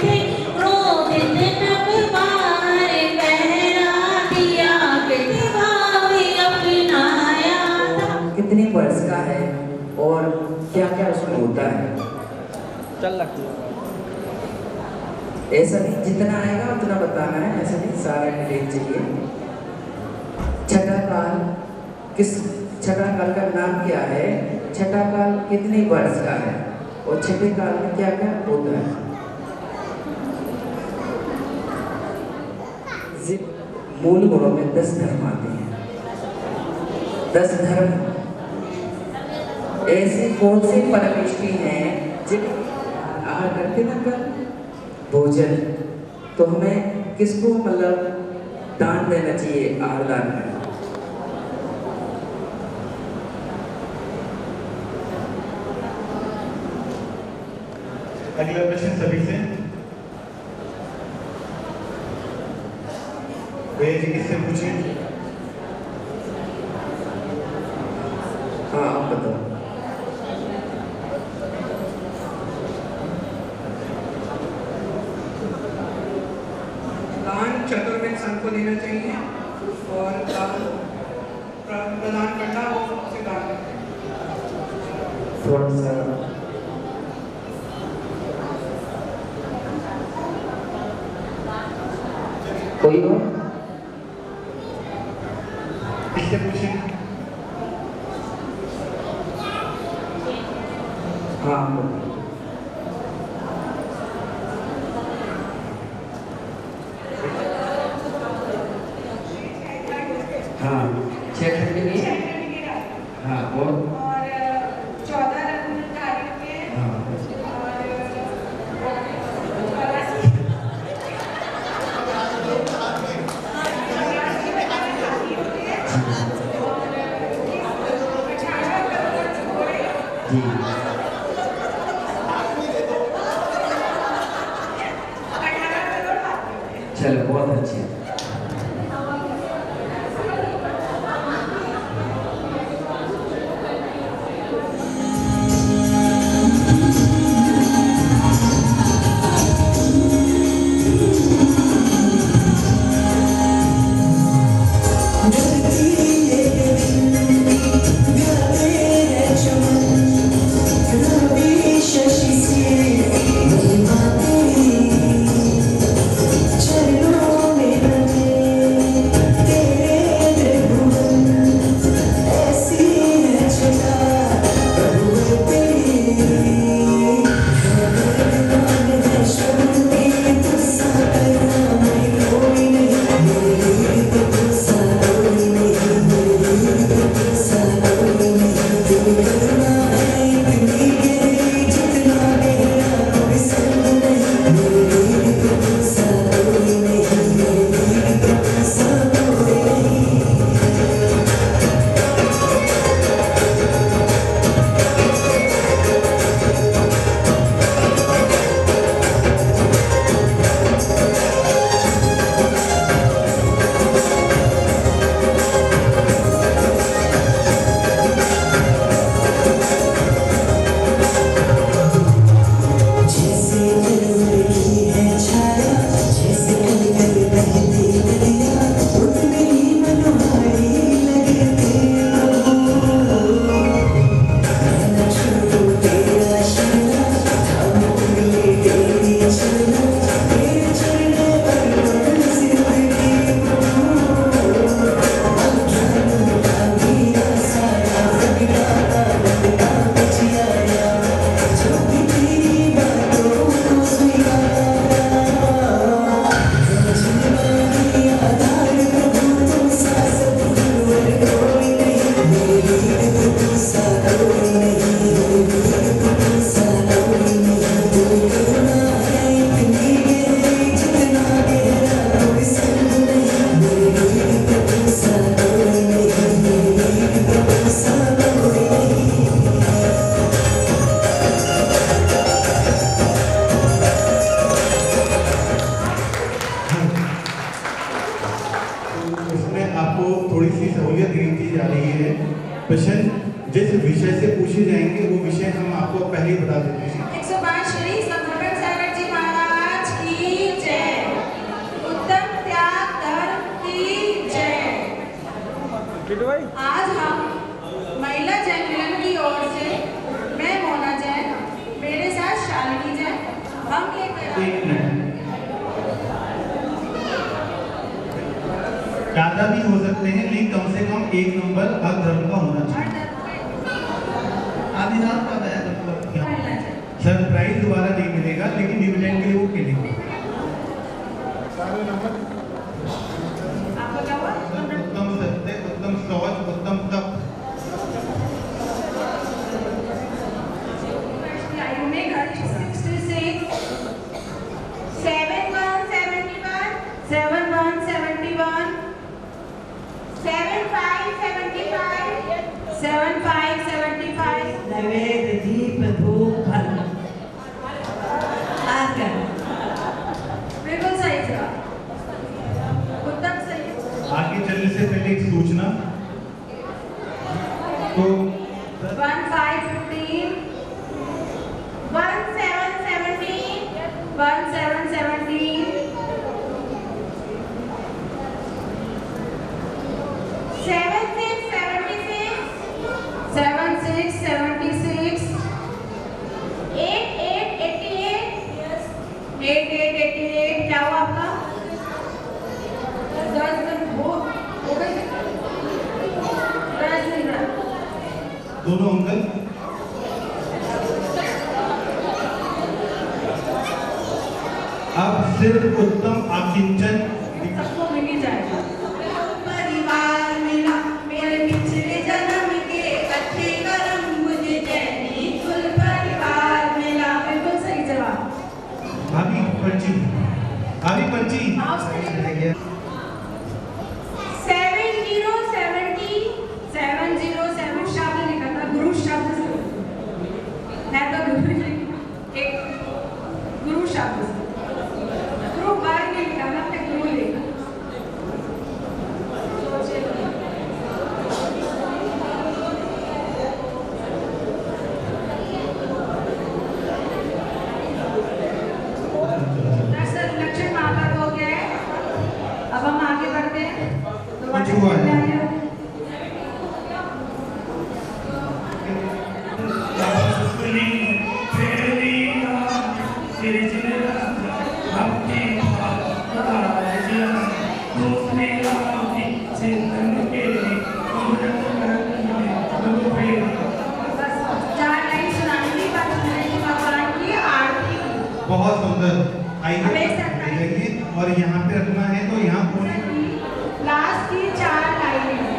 थे। क्रोधित नभ बार पहरा दिया कि भावी अपनाया था। कितने वर्ष का है और क्या क्या उसमें होता है? ऐसा नहीं, जितना आएगा उतना बताना है, ऐसा नहीं सारा डिटेल चाहिए। छठा काल छठा काल का नाम क्या है? छठा काल कितने वर्ष का है और छठे काल में क्या क्या होता है? मूल गुणों में 10 धर्म आते हैं। 10 धर्म ऐसी कौन सी परमेष्टि हैं जिन आहार करते ना कर भोजन, तो हमें किसको मतलब दान देना चाहिए? आहार दान में अगला प्रश्न सभी से। भैया जी किससे पूछिए? हाँ आप बताओ। दान चतुर्वेद संघ को देना चाहिए और दान प्रदान करना वो सबसे दान करना। थोड़ा सा कोई हो? किससे पूछिए? हाँ आप बताओ। हाँ 6 ठंडी में। हाँ और 14 तारीख में हाँ जी आपको थोड़ी सी सहूलियत दी जा रही है। प्रश्न जिस विषय से पूछे जाएंगे वो विषय हम आपको पहले ही बता देते हैं। 105 श्री संतोष सागर जी महाराज की जय। उत्तम त्याग धर्म की जय। आज हम महिला जैन मिलन की ओर से मैं मोना जैन, मेरे साथ शालिनी जैन, हम लेकर एक मिनट, ज्यादा भी हो सकते हैं लेकिन कम से कम एक नंबर हर धर्म का होना चाहिए। आधी रात का है सरप्राइज दोबारा नहीं मिलेगा लेकिन डिविडेंड के लिए वो खेलेंगे। आपको क्या हुआ? उत्तम सत्य, उत्तम शौच, उत्तम तप। आयु में घट 66 7171 7171 7575 7575 नैवेद्य दीप धूप फल बिल्कुल सही जवाब। उत्तम सही। आगे चलने से पहले एक सूचना, तो 1515 1717 1717 7676 8888 क्या हुआ आपका? 10 दिन हो गए। 10 दिन दोनों अंकल अब सिर्फ उत्तम आकिंचन सबको मिल ही जाएगा। परिवार मिला मेरे पिछले जन्म के अच्छे कर्म मुझे जैनी कुल परिवार मिला। बिल्कुल सही जवाब। भाभी पर्ची, भाभी पर्ची। 7070 शब्द लिखा था, गुरु शब्द से है तो गुरु एक गुरु शब्द से गुरु बार नहीं लिखा ना, अपने गुरु लिखा। दरअसल लक्षण माता हो गया है। अब हम आगे बढ़ते हैं। कुछ हुआ है? बहुत सुंदर। आइए और यहाँ पे रखना है तो यहाँ लास्ट की 4 लाइनें